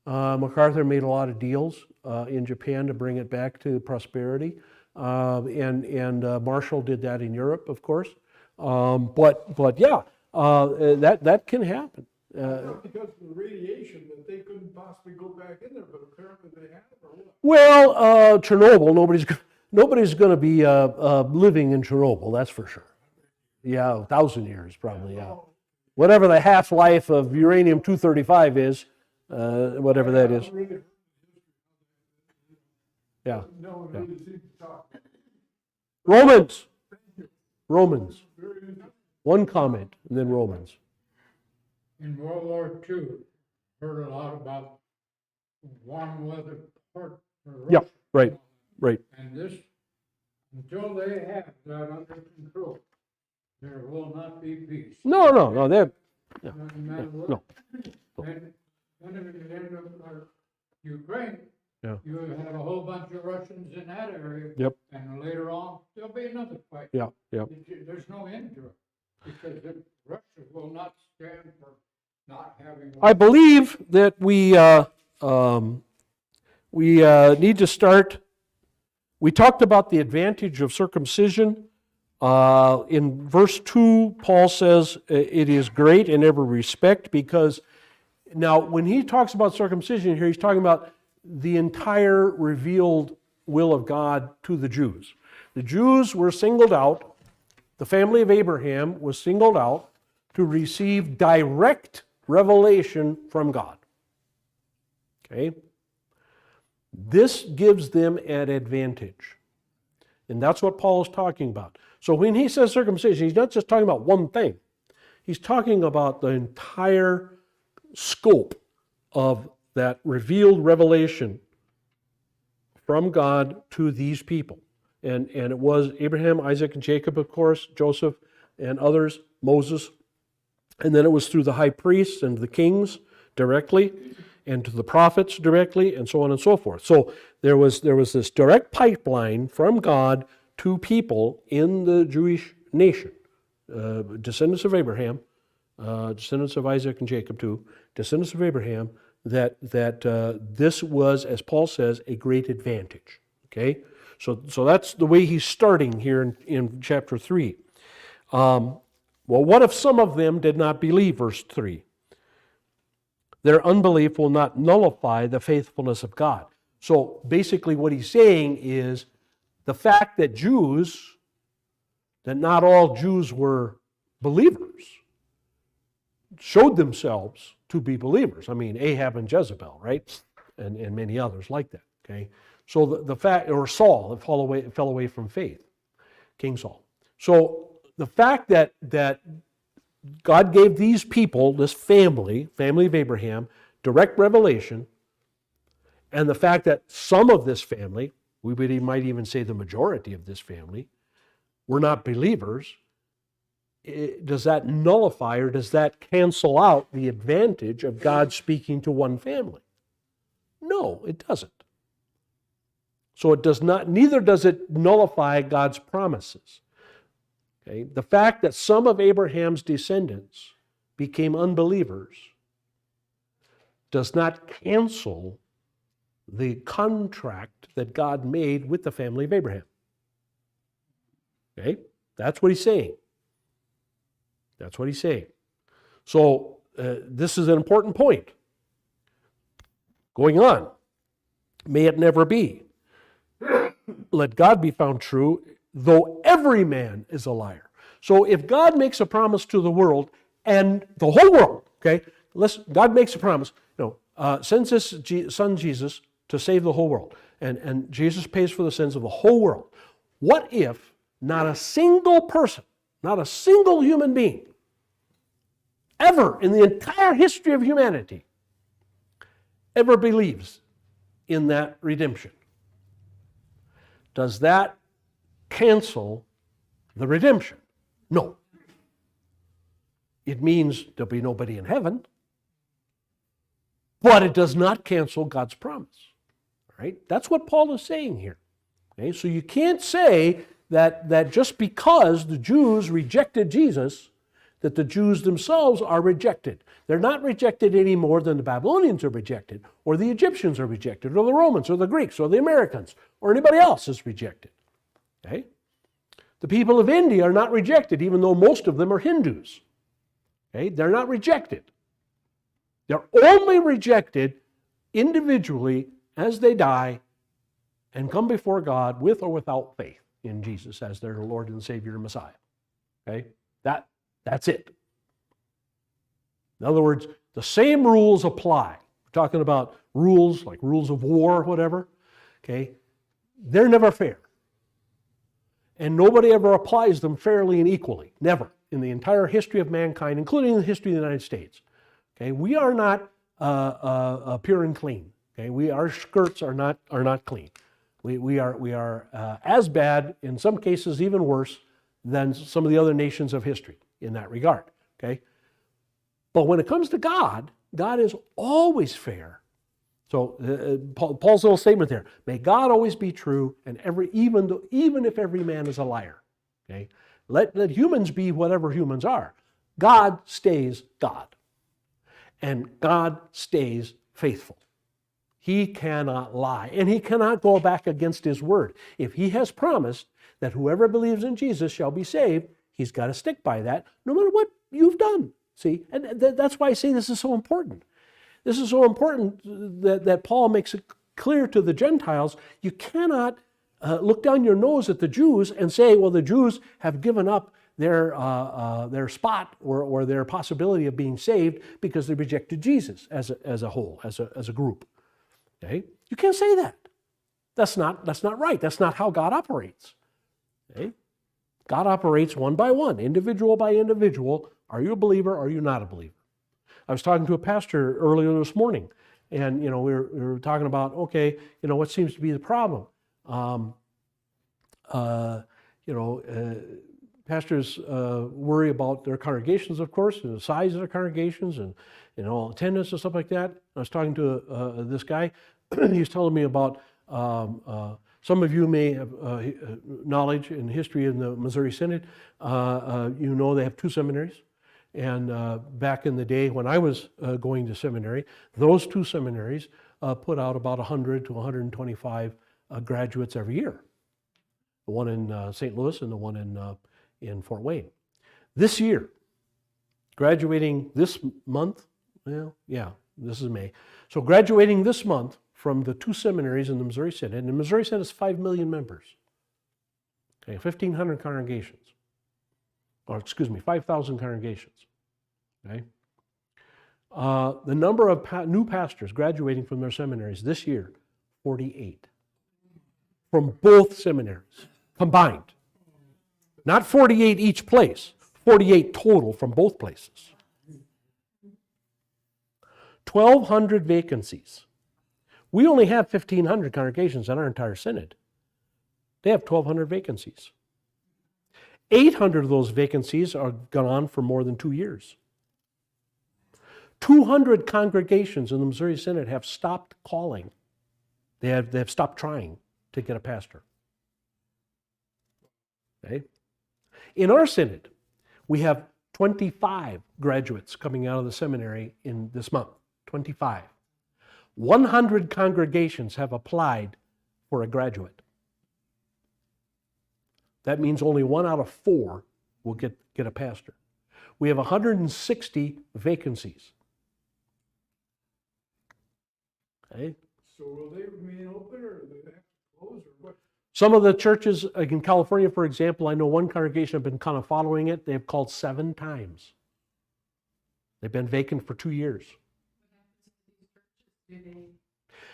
MacArthur made a lot of deals in Japan to bring it back to prosperity. And Marshall did that in Europe, of course. But yeah, that can happen. Because of the radiation that they couldn't possibly go back in there, but apparently they have, or what? Well, Chernobyl, nobody's going to be living in Chernobyl, that's for sure. Yeah, 1,000 years probably, yeah. Whatever the half-life of uranium-235 is, whatever that is. Yeah. No one Yeah. really seems to talk. Romans. One comment, and then Romans. In World War II, heard a lot about warm weather part for Russia. Yep, right. And this, until they have that under control, there will not be peace. No, that, No matter what. no. And when it ended up Ukraine, Yeah. you have a whole bunch of Russians in that area. Yep. And later on, there'll be another fight. Yeah. There's no end to it, because Russia will not stand for not having. I believe that we need to start. We talked about the advantage of circumcision. In verse 2, Paul says it is great in every respect, because now when he talks about circumcision here, he's talking about the entire revealed will of God to the Jews. The Jews were singled out, the family of Abraham was singled out to receive direct revelation from God. Okay? This gives them an advantage. And that's what Paul is talking about. So when he says circumcision, he's not just talking about one thing. He's talking about the entire scope of that revealed revelation from God to these people. And it was Abraham, Isaac, and Jacob, of course, Joseph, and others, Moses. And then it was through the high priests and the kings directly, and to the prophets directly, and so on and so forth. So there was this direct pipeline from God to people in the Jewish nation, descendants of Abraham, descendants of Isaac and Jacob too, descendants of Abraham, that this was, as Paul says, a great advantage. Okay, so that's the way he's starting here in chapter 3. Well, what if some of them did not believe? Verse 3. Their unbelief will not nullify the faithfulness of God. So basically what he's saying is the fact that not all Jews were believers, showed themselves to be believers. I mean, Ahab and Jezebel, right? And many others like that, okay? So the fact, or Saul, fell away from faith, King Saul. So the fact that God gave these people, this family of Abraham, direct revelation, and the fact that some of this family, we might even say the majority of this family, were not believers, does that nullify or does that cancel out the advantage of God speaking to one family? No, it doesn't. So it does not, neither does it nullify God's promises. Okay? The fact that some of Abraham's descendants became unbelievers does not cancel the contract that God made with the family of Abraham. Okay? That's what he's saying. That's what he's saying. So this is an important point. Going on. May it never be. Let God be found true, though every man is a liar. So if God makes a promise to the world, and the whole world, okay, God makes a promise, sends his son Jesus to save the whole world, and Jesus pays for the sins of the whole world. What if not a single person, not a single human being, ever in the entire history of humanity, ever believes in that redemption? Does that cancel the redemption? No. It means there'll be nobody in heaven, but it does not cancel God's promise. Right? That's what Paul is saying here. Okay? So you can't say that just because the Jews rejected Jesus, that the Jews themselves are rejected. They're not rejected any more than the Babylonians are rejected, or the Egyptians are rejected, or the Romans, or the Greeks, or the Americans, or anybody else is rejected. Okay? The people of India are not rejected, even though most of them are Hindus. Okay? They're not rejected. They're only rejected individually as they die and come before God with or without faith in Jesus as their Lord and Savior and Messiah. Okay? That's it. In other words, the same rules apply. We're talking about rules like rules of war or whatever. Okay? They're never fair. And nobody ever applies them fairly and equally. Never. In the entire history of mankind, including the history of the United States. Okay? We are not pure and clean. Okay? Our skirts are not clean. We are as bad, in some cases even worse, than some of the other nations of history in that regard. Okay? But when it comes to God, God is always fair. So Paul's little statement there: may God always be true, and even if every man is a liar. Okay? Let humans be whatever humans are. God stays God. And God stays faithful. He cannot lie, and he cannot go back against his word. If he has promised that whoever believes in Jesus shall be saved, he's got to stick by that, no matter what you've done. See, and that's why I say this is so important. This is so important that Paul makes it clear to the Gentiles. You cannot look down your nose at the Jews and say, well, the Jews have given up their spot or their possibility of being saved because they rejected Jesus as a whole, as a group. Okay? You can't say that. That's not right. That's not how God operates. Okay? God operates one by one, individual by individual. Are you a believer? Are you not a believer? I was talking to a pastor earlier this morning, and we were talking about, okay, what seems to be the problem. Pastors worry about their congregations, of course, and the size of their congregations, and attendance and stuff like that. I was talking to this guy. He was telling me about some of you may have knowledge and history in the Missouri Synod. They have two seminaries. And back in the day when I was going to seminary, those two seminaries put out about 100 to 125 graduates every year. The one in St. Louis and the one in Fort Wayne. This year, graduating this month, this is May. So graduating this month from the two seminaries in the Missouri Synod, and the Missouri Synod has 5 million members. Okay, 1,500 congregations. 5,000 congregations. Okay? The number of new pastors graduating from their seminaries this year, 48. From both seminaries, combined. Not 48 each place, 48 total from both places. 1,200 vacancies. We only have 1,500 congregations in our entire synod. They have 1,200 vacancies. 800 of those vacancies are gone on for more than 2 years. 200 congregations in the Missouri Synod have stopped calling. They have stopped trying to get a pastor. Okay? In our synod, we have 25 graduates coming out of the seminary in this month. 25. 100 congregations have applied for a graduate. That means only 1 out of 4 will get a pastor. We have 160 vacancies. Okay? So will they remain open or do they have to close or what? Some of the churches, like in California, for example, I know one congregation have been kind of following it. They've called 7 times. They've been vacant for 2 years. Do they,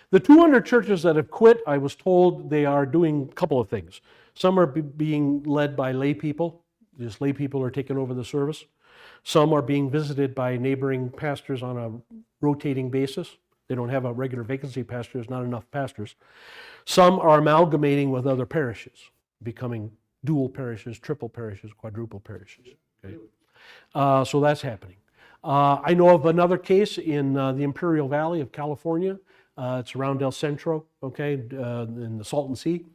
The 200 churches that have quit, I was told they are doing a couple of things. Some are being led by lay people. Just lay people are taking over the service. Some are being visited by neighboring pastors on a rotating basis. They don't have a regular vacancy pastor. There's not enough pastors. Some are amalgamating with other parishes, becoming dual parishes, triple parishes, quadruple parishes. Okay? So that's happening. I know of another case in the Imperial Valley of California. It's around El Centro, okay, in the Salton Sea.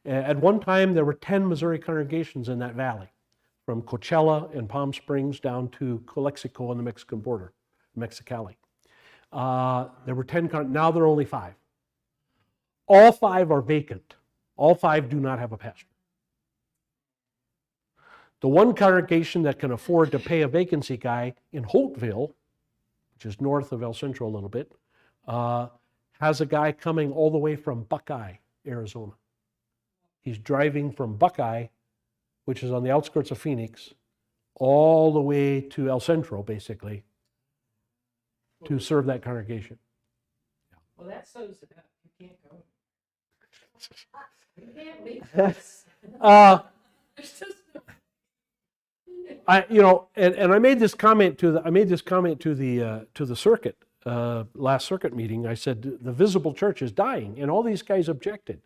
At one time, there were 10 Missouri congregations in that valley, from Coachella and Palm Springs down to Calexico on the Mexican border, Mexicali. There were 10, now there are only 5. All 5 are vacant. All 5 do not have a pastor. The one congregation that can afford to pay a vacancy guy in Holtville, which is north of El Centro a little bit, has a guy coming all the way from Buckeye, Arizona. He's driving from Buckeye, which is on the outskirts of Phoenix, all the way to El Centro, basically, to serve that congregation. well, that sews it up. You can't go. You can't make this. There's just no. I made this comment to the circuit last circuit meeting. I said the visible church is dying, and all these guys objected.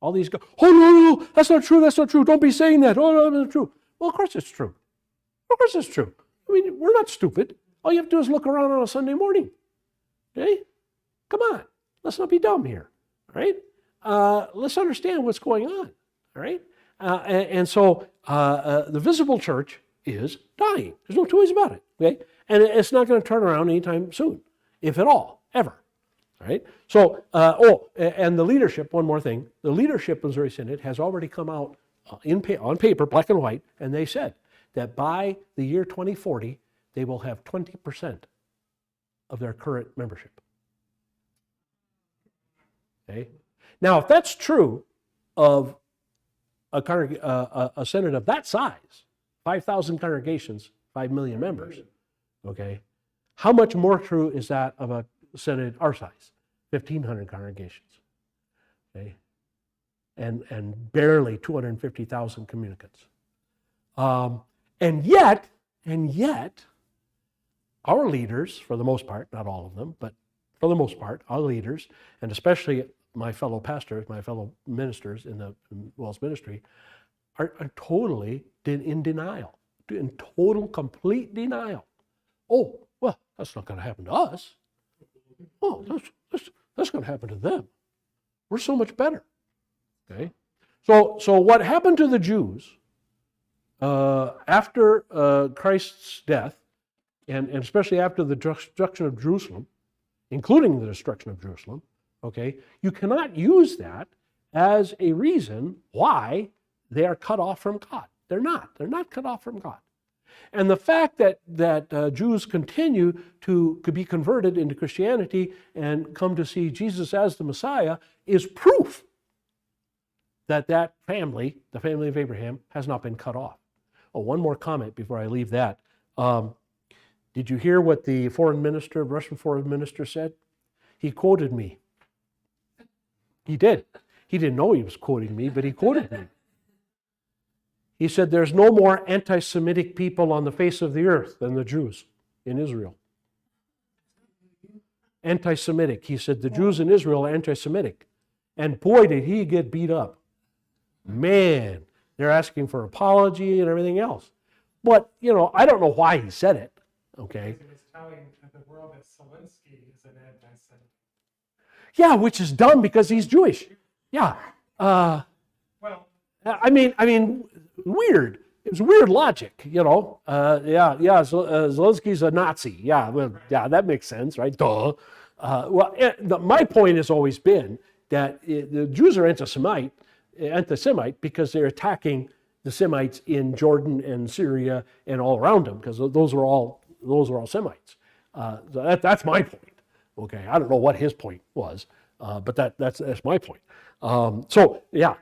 All these guys, oh no, that's not true. That's not true. Don't be saying that. Oh no, that's not true. Well, of course it's true. Of course it's true. I mean, we're not stupid. All you have to do is look around on a Sunday morning. Okay, come on. Let's not be dumb here. All right. Let's understand what's going on. All right. And so the visible church is dying. There's no two ways about it. Okay, and it's not going to turn around anytime soon, if at all, ever. All right. So, and the leadership. One more thing: the leadership of Missouri Synod has already come out on paper, black and white, and they said that by the year 2040, they will have 20% of their current membership. Okay. Now, if that's true of a synod of that size, 5,000 congregations, 5 million members, okay, how much more true is that of a synod our size, 1,500 congregations, okay, and barely 250,000 communicants, and yet, our leaders, for the most part, not all of them, but for the most part, our leaders, and especially my fellow pastors, my fellow ministers in the Wells ministry, are totally in denial, in total, complete denial. Oh, well, that's not going to happen to us. Oh, that's going to happen to them. We're so much better. Okay, so what happened to the Jews after Christ's death, and especially after the destruction of Jerusalem, including the destruction of Jerusalem, okay, you cannot use that as a reason why they are cut off from God. They're not cut off from God. And the fact that Jews continue to be converted into Christianity and come to see Jesus as the Messiah is proof that family, the family of Abraham, has not been cut off. Oh, one more comment before I leave that. Did you hear what the Russian foreign minister said? He quoted me. He did. He didn't know he was quoting me, but he quoted me. He said, there's no more anti-Semitic people on the face of the earth than the Jews in Israel. Anti-Semitic. He said, the Jews in Israel are anti-Semitic. And boy, did he get beat up. Man, they're asking for apology and everything else. But, I don't know why he said it. Okay. He was telling the world that Zelensky is an anti-Semite. Yeah, which is dumb because he's Jewish. Yeah. Well, I mean, weird. It was weird logic, Zelensky's a Nazi. Yeah, well, yeah, that makes sense, right? Duh. My point has always been that the Jews are anti-Semite because they're attacking the Semites in Jordan and Syria and all around them, because those are all Semites. So that's my point. Okay, I don't know what his point was, but that's my point. So yeah,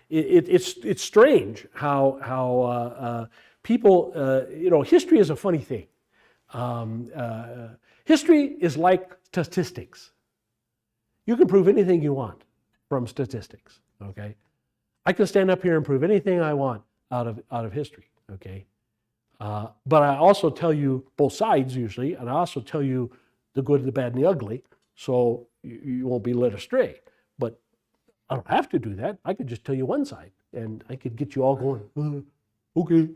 it's strange how people, history is a funny thing. History is like statistics. You can prove anything you want from statistics. Okay, I can stand up here and prove anything I want out of history. Okay, but I also tell you both sides usually, and I also tell you the good, the bad, and the ugly, so you won't be led astray. But I don't have to do that. I could just tell you one side, and I could get you all going, okay,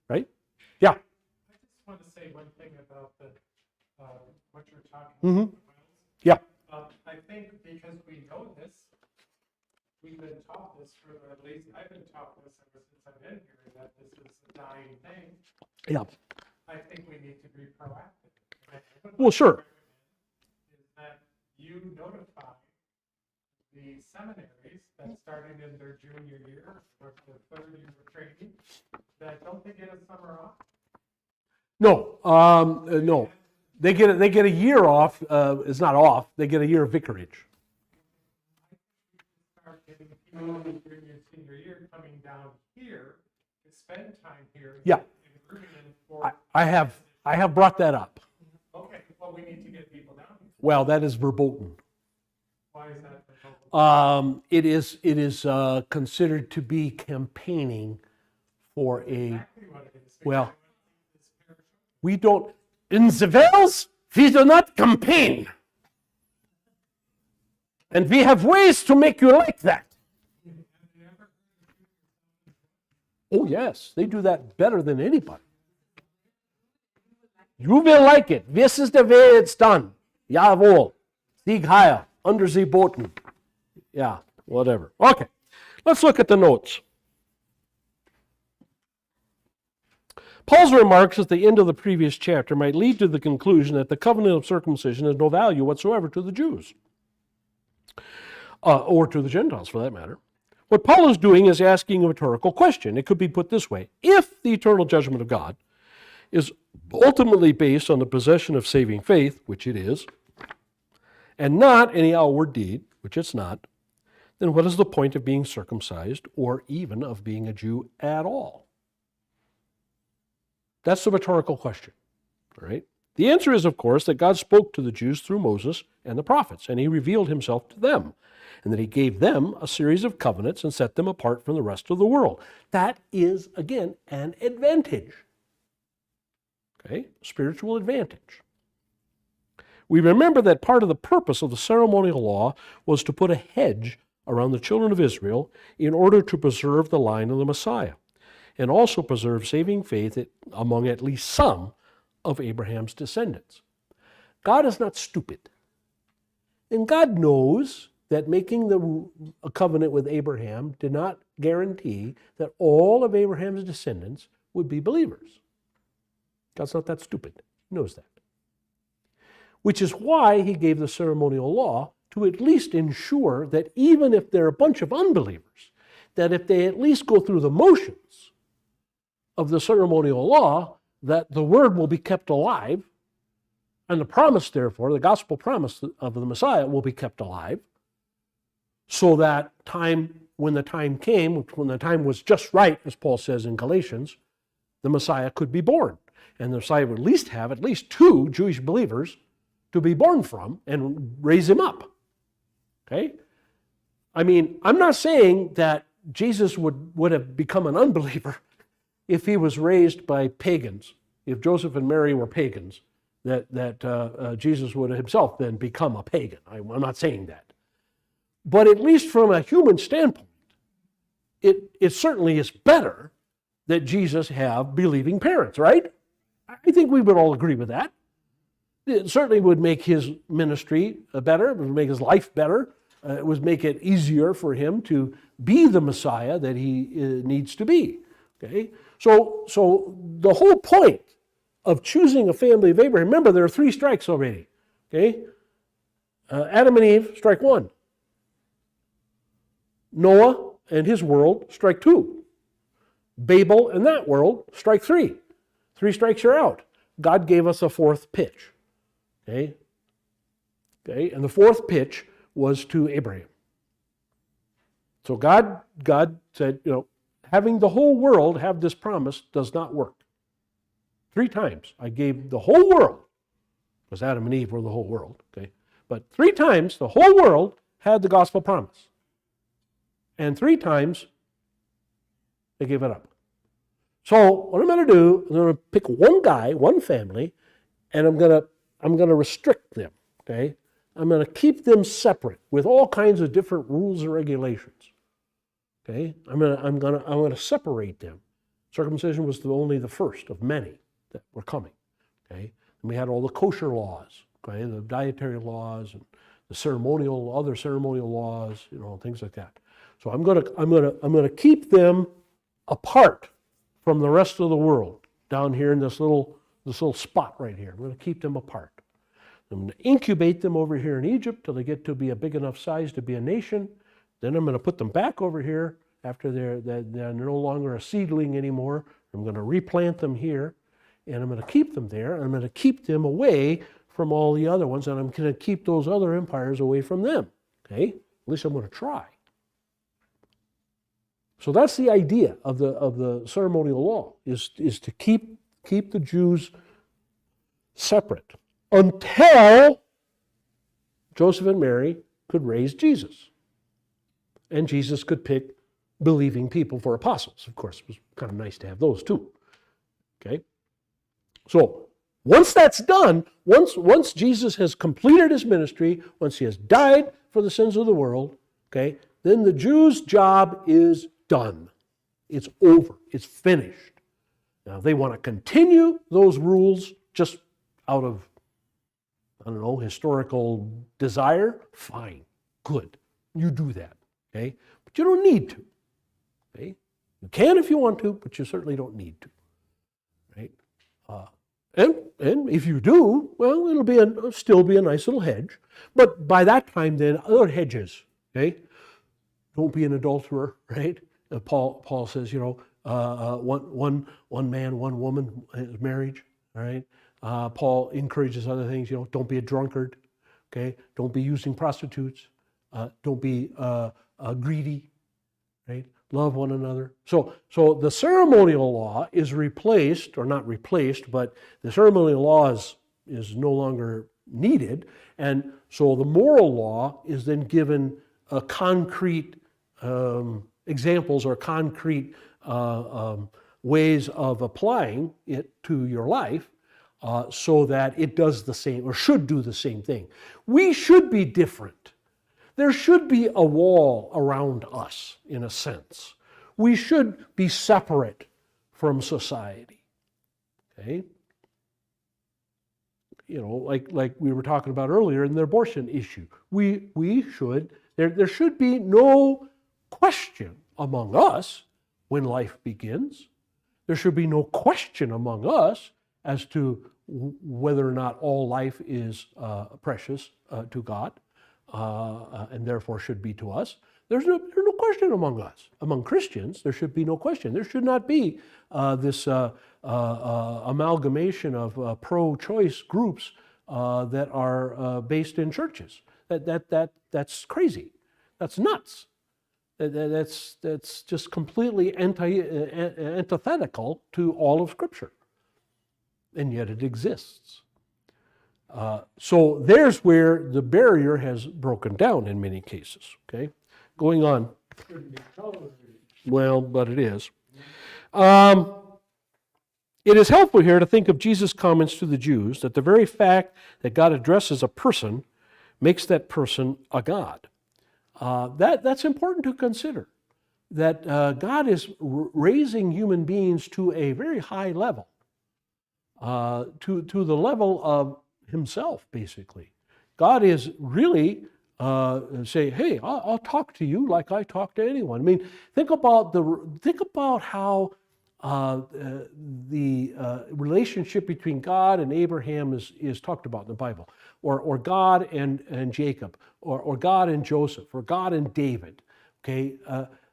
right? Yeah. I just want to say one thing about what you're talking Mm-hmm. about. Yeah. I think because we know this, we've been taught this, or at least I've been taught this ever since I've been here, that this is a dying thing. Yeah. I think we need to be proactive. Well, sure. Is that you notify the seminaries that starting in their junior year or the third year of training, that don't they get a summer off? No, no. They get a year off. It's not off. They get a year of vicarage. Start getting people in junior and senior year coming down here to spend time here. Yeah. And rooting in for. I have brought that up. Okay, well, we need to get people down here. Well, that is verboten. Why is that? The It is considered to be campaigning for a. exactly what it is. Well, we don't. In the Wales, we do not campaign. And we have ways to make you like that. Oh, yes, they do that better than anybody. You will like it. This is the way it's done. Jawohl. Sieg Heil. Under the Boten. Yeah, whatever. Okay, let's look at the notes. Paul's remarks at the end of the previous chapter might lead to the conclusion that the covenant of circumcision has no value whatsoever to the Jews, or to the Gentiles for that matter. What Paul is doing is asking a rhetorical question. It could be put this way: if the eternal judgment of God is ultimately based on the possession of saving faith, which it is, and not any outward deed, which it's not, then what is the point of being circumcised or even of being a Jew at all? That's the rhetorical question, all right? The answer is, of course, that God spoke to the Jews through Moses and the prophets, and he revealed himself to them, and that he gave them a series of covenants and set them apart from the rest of the world. That is, again, an advantage, okay? Spiritual advantage. We remember that part of the purpose of the ceremonial law was to put a hedge around the children of Israel in order to preserve the line of the Messiah, and also preserve saving faith among at least some of Abraham's descendants. God is not stupid. And God knows that making a covenant with Abraham did not guarantee that all of Abraham's descendants would be believers. God's not that stupid. He knows that. Which is why he gave the ceremonial law, to at least ensure that even if they're a bunch of unbelievers, that if they at least go through the motions of the ceremonial law, that the word will be kept alive, and the promise, therefore, the gospel promise of the Messiah will be kept alive, so that when the time came, when the time was just right, as Paul says in Galatians, the Messiah could be born. And the Messiah would have at least 2 Jewish believers to be born from and raise him up. Okay? I mean, I'm not saying that Jesus would have become an unbeliever if he was raised by pagans, if Joseph and Mary were pagans, that Jesus would himself then become a pagan. I'm not saying that. But at least from a human standpoint, it certainly is better that Jesus have believing parents, right? I think we would all agree with that. It certainly would make his ministry better, it would make his life better, it would make it easier for him to be the Messiah that he needs to be. Okay? So the whole point of choosing a family of Abraham, remember there are 3 strikes already. Okay? Adam and Eve, strike 1. Noah and his world, strike 2. Babel and that world, strike 3. 3 strikes, you're out. God gave us a 4th pitch. Okay? Okay? And the 4th pitch was to Abraham. So God said, having the whole world have this promise does not work. 3 times I gave the whole world, because Adam and Eve were the whole world, okay? But 3 times the whole world had the gospel promise. And 3 times they gave it up. So what I'm going to do, I'm going to pick one guy, one family, and I'm going to restrict them, okay? I'm going to keep them separate with all kinds of different rules and regulations. Okay? I'm going to separate them. Circumcision was only the first of many that were coming. Okay? And we had all the kosher laws, okay? The dietary laws and the other ceremonial laws, things like that. So I'm going to keep them apart from the rest of the world down here in this little spot right here. I'm going to keep them apart. I'm going to incubate them over here in Egypt till they get to be a big enough size to be a nation. Then I'm going to put them back over here after they're no longer a seedling anymore. I'm going to replant them here, and I'm going to keep them there. And I'm going to keep them away from all the other ones, and I'm going to keep those other empires away from them. Okay? At least I'm going to try. So that's the idea of the ceremonial law, is to keep the Jews separate until Joseph and Mary could raise Jesus. And Jesus could pick believing people for apostles. Of course, it was kind of nice to have those too. Okay? So, once that's done, once Jesus has completed his ministry, once he has died for the sins of the world, okay, then the Jews' job is done. It's over. It's finished. Now, if they want to continue those rules just out of, historical desire, fine, good. You do that. Okay? But you don't need to. Okay? You can if you want to, but you certainly don't need to. Right? And if you do, well, it'll still be a nice little hedge. But by that time, then, other hedges. Okay? Don't be an adulterer, right? Paul says, one man, one woman is marriage. All right? Paul encourages other things. Don't be a drunkard. Okay? Don't be using prostitutes. Don't be greedy, right? Love one another. So the ceremonial law is replaced, or not replaced, but the ceremonial law is no longer needed. And so the moral law is then given concrete examples or concrete ways of applying it to your life so that it does the same, or should do the same thing. We should be different. There should be a wall around us, in a sense. We should be separate from society. Okay? Like we were talking about earlier in the abortion issue. There should be no question among us when life begins. There should be no question among us as to whether or not all life is precious to God. And therefore should be to us. There's no question among us. Among Christians, there should be no question. There should not be this amalgamation of pro-choice groups that are based in churches. That's crazy. That's nuts. That's just completely antithetical to all of Scripture. And yet it exists. So there's where the barrier has broken down in many cases. Okay, going on. Well, but it is. It is helpful here to think of Jesus' comments to the Jews that the very fact that God addresses a person makes that person a God. That's important to consider. That God is raising human beings to a very high level, to the level of himself, basically. God is really saying, hey, I'll talk to you like I talk to anyone. I mean, think about how the relationship between God and Abraham is talked about in the Bible, or God and Jacob, or God and Joseph, or God and David. Okay,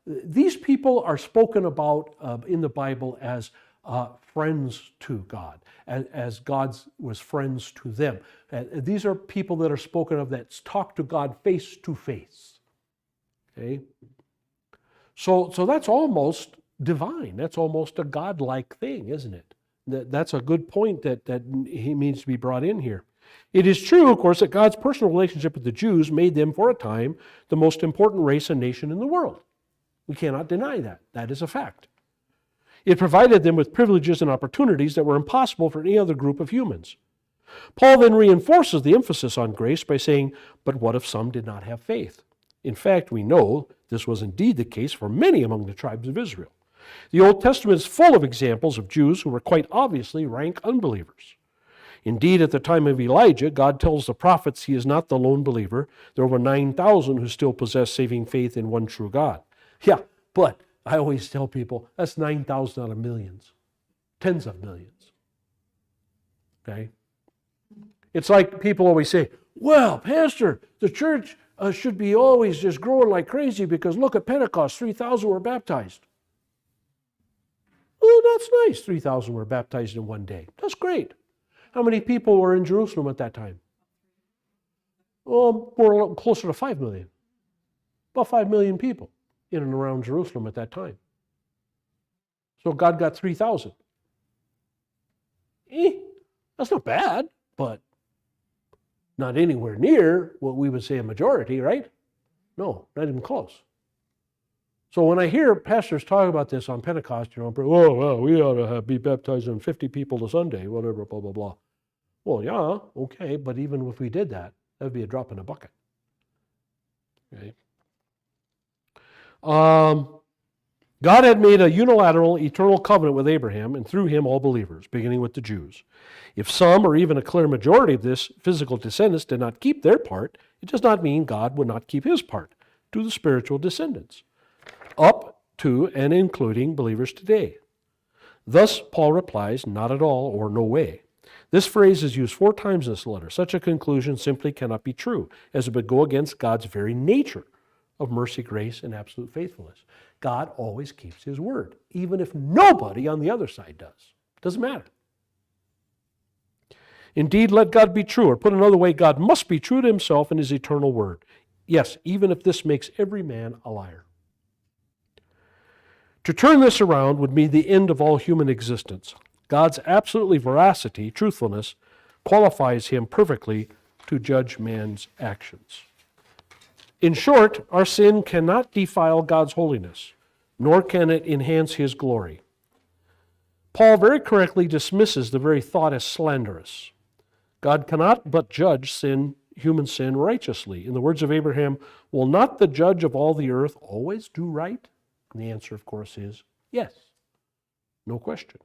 these people are spoken about in the Bible as friends to God, as God was friends to them. These are people that are spoken of that talk to God face to face. Okay, so that's almost divine. That's almost a godlike thing, isn't it? That's a good point that he needs to be brought in here. It is true, of course, that God's personal relationship with the Jews made them, for a time, the most important race and nation in the world. We cannot deny that. That is a fact. It provided them with privileges and opportunities that were impossible for any other group of humans. Paul then reinforces the emphasis on grace by saying, but what if some did not have faith? In fact, we know this was indeed the case for many among the tribes of Israel. The Old Testament is full of examples of Jews who were quite obviously rank unbelievers. Indeed, at the time of Elijah, God tells the prophets he is not the lone believer. There were 9,000 who still possess saving faith in one true God. Yeah, but I always tell people that's 9,000 out of millions, tens of millions. Okay? It's like people always say, well, Pastor, the church should be always just growing like crazy because look at Pentecost, 3,000 were baptized. Oh, that's nice, 3,000 were baptized in one day. That's great. How many people were in Jerusalem at that time? Oh, more closer to 5 million. About 5 million people in and around Jerusalem at that time. So God got 3,000. That's not bad, but not anywhere near what we would say a majority, right? No, not even close. So when I hear pastors talk about this on Pentecost, oh, well, we ought to be baptizing 50 people a Sunday, whatever, blah, blah, blah. Well, yeah, okay, but even if we did that, that would be a drop in a bucket. Okay. God had made a unilateral, eternal covenant with Abraham, and through him all believers, beginning with the Jews. If some, or even a clear majority of this physical descendants did not keep their part, it does not mean God would not keep his part to the spiritual descendants, up to and including believers today. Thus, Paul replies, not at all or no way. This phrase is used 4 times in this letter. Such a conclusion simply cannot be true, as it would go against God's very nature of mercy, grace, and absolute faithfulness. God always keeps his word, even if nobody on the other side does. Doesn't matter. Indeed, let God be true, or put another way, God must be true to himself and his eternal word. Yes, even if this makes every man a liar. To turn this around would mean the end of all human existence. God's absolutely veracity, truthfulness, qualifies him perfectly to judge man's actions. In short, our sin cannot defile God's holiness, nor can it enhance his glory. Paul very correctly dismisses the very thought as slanderous. God cannot but judge sin, human sin righteously. In the words of Abraham, will not the judge of all the earth always do right? And the answer, of course, is yes. No question.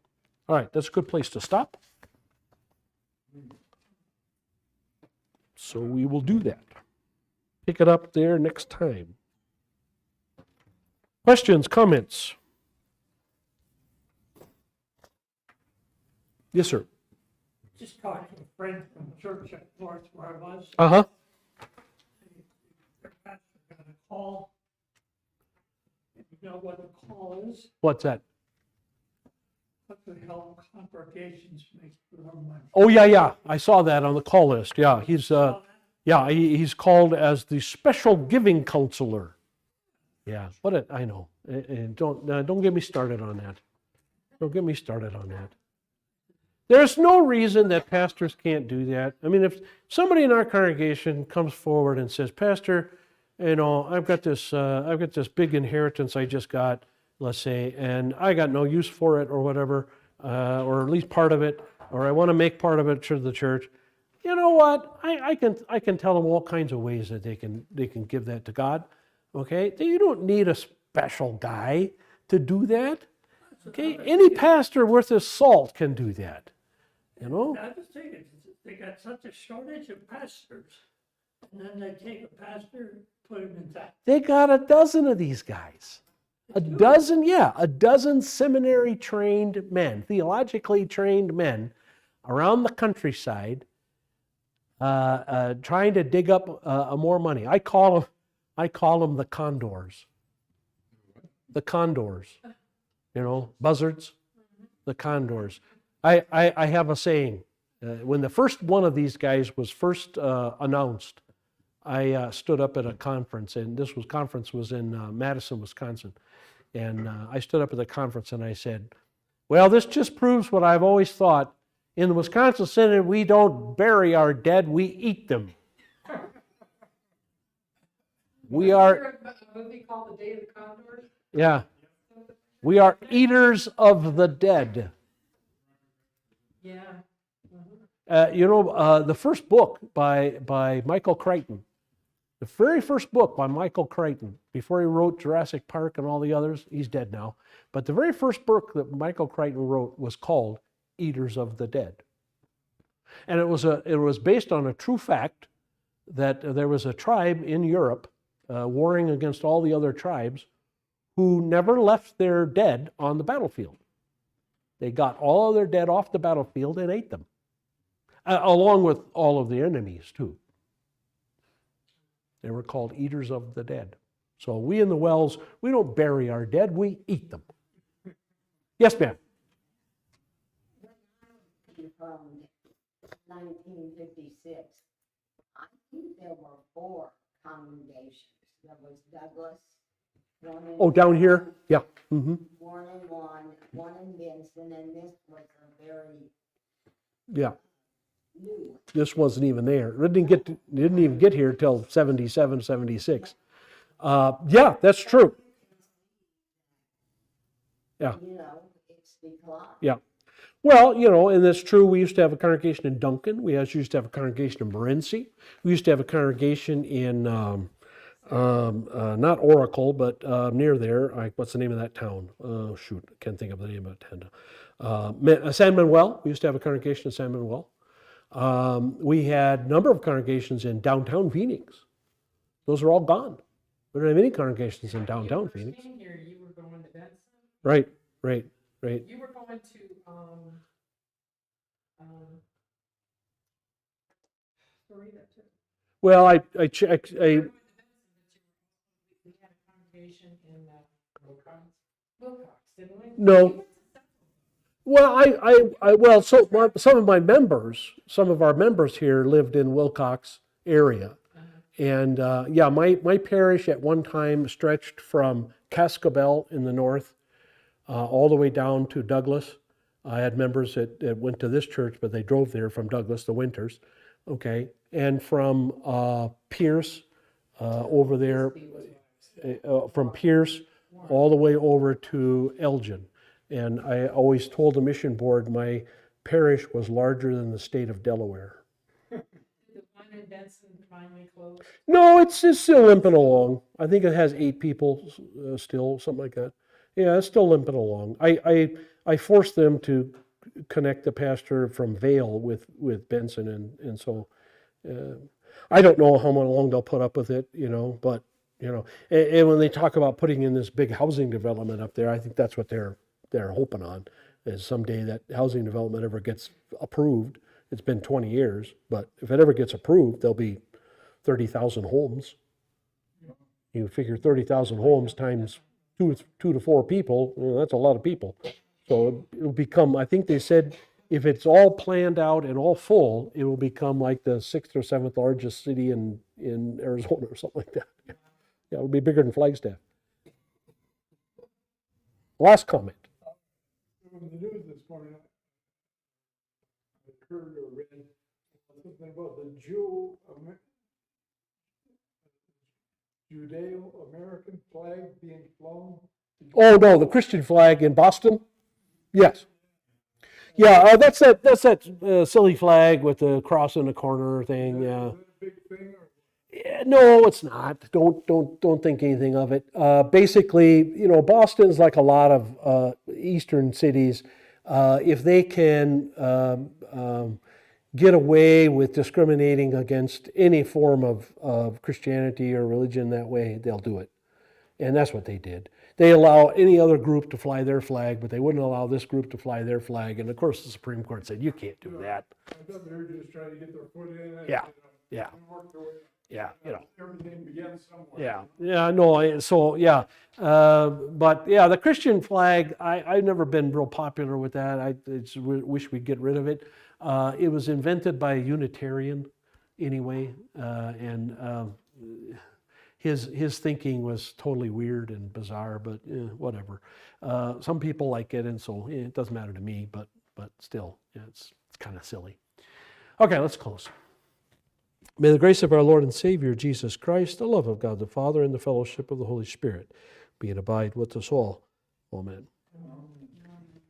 All right, that's a good place to stop. So we will do that. Pick it up there next time. Questions, comments? Yes, sir. Just talked to a friend from church at Florence where I was. Uh-huh. Their pastor got a call. You know what the call is? What's that? What the hell congregations make for their money. Oh, yeah. I saw that on the call list. Yeah, he's called as the special giving counselor. Yeah, I know. And don't get me started on that. Don't get me started on that. There's no reason that pastors can't do that. I mean, if somebody in our congregation comes forward and says, Pastor, I've got this big inheritance I just got, let's say, and I got no use for it or whatever, or at least part of it, or I want to make part of it to the church. You know what? I can tell them all kinds of ways that they can give that to God. Okay? You don't need a special guy to do that. Okay? Any pastor worth his salt can do that. You know? I was thinking, they got such a shortage of pastors, and then they take a pastor, put him in that. They got a dozen of these guys. a dozen seminary-trained men, theologically trained men around the countryside trying to dig up more money. I call them the condors. The condors, buzzards, the condors. I have a saying. When the first one of these guys was first announced, I stood up at a conference, and conference was in Madison, Wisconsin. And I stood up at the conference and I said, well, this just proves what I've always thought. In the Wisconsin Synod, we don't bury our dead, we eat them. We are, A movie called The Day of the Condors? yeah, we are eaters of the dead. Yeah. The first book by Michael Crichton, the very first book by Michael Crichton, before he wrote Jurassic Park and all the others, he's dead now, but the very first book that Michael Crichton wrote was called Eaters of the Dead. And it was based on a true fact that there was a tribe in Europe warring against all the other tribes who never left their dead on the battlefield. They got all of their dead off the battlefield and ate them, along with all of the enemies too. They were called eaters of the dead. So we in the Wells, we don't bury our dead, we eat them. Yes, ma'am. From 1956, I think there were 4 congregations. There was Douglas, one in. Oh, down here? Yeah. Mm-hmm. One in Benson, and this was a very Yeah. new. This wasn't even there. It didn't even get here till 77, 76. Yeah, that's true. Yeah. It's declined. Yeah. Well, and that's true. We used to have a congregation in Duncan. We used to have a congregation in Morenci. We used to have a congregation in, not Oracle, but near there. What's the name of that town? Oh, shoot. I can't think of the name of it. San Manuel. We used to have a congregation in San Manuel. We had a number of congregations in downtown Phoenix. Those are all gone. We don't have any congregations in downtown Phoenix. Here, you were going to Benson. Right. You were going to, Florida too. Well, I checked. We had a congregation in Wilcox, didn't we? No. Well, some of our members here lived in Wilcox area. And my parish at one time stretched from Cascabel in the north all the way down to Douglas. I had members that went to this church, but they drove there from Douglas, the winters. Okay. And from Pierce over there, from Pierce all the way over to Elgin. And I always told the mission board my parish was larger than the state of Delaware. Did the one in Benson finally close? No, it's still limping along. I think it has 8 people still, something like that. Yeah, it's still limping along. I forced them to connect the pastor from Vale with Benson, and so I don't know how long they'll put up with it, but and when they talk about putting in this big housing development up there, I think that's what they're hoping on, is someday that housing development ever gets approved. It's been 20 years, but if it ever gets approved, there'll be 30,000 homes. You figure 30,000 homes times 2 to 4 people, that's a lot of people. So it'll become, I think they said, if it's all planned out and all full, it will become like the 6th or 7th largest city in Arizona or something like that. Yeah, it'll be bigger than Flagstaff. Last comment. In the news this morning, I heard or read something about the Judeo-American flag being flown. Oh no, the Christian flag in Boston. Yes. Yeah, that's that silly flag with the cross in the corner thing. Yeah. Is that a big thing? Yeah, no, it's not. Don't think anything of it. Basically, Boston's like a lot of eastern cities. If they can get away with discriminating against any form of Christianity or religion that way, they'll do it. And that's what they did. they allow any other group to fly their flag, but they wouldn't allow this group to fly their flag. And of course, the Supreme Court said, you can't do that. I thought they were just trying to get their foot in it. Yeah, and, yeah. and work their way. Yeah, you know. Everything begins somewhere. Yeah, yeah, no, so, yeah. But, yeah, the Christian flag, I've never been real popular with that. I wish we'd get rid of it. It was invented by a Unitarian anyway, and his thinking was totally weird and bizarre, but whatever. Some people like it, and so it doesn't matter to me, but still, yeah, it's kind of silly. Okay, let's close. May the grace of our Lord and Savior, Jesus Christ, the love of God the Father, and the fellowship of the Holy Spirit be and abide with us all. Amen.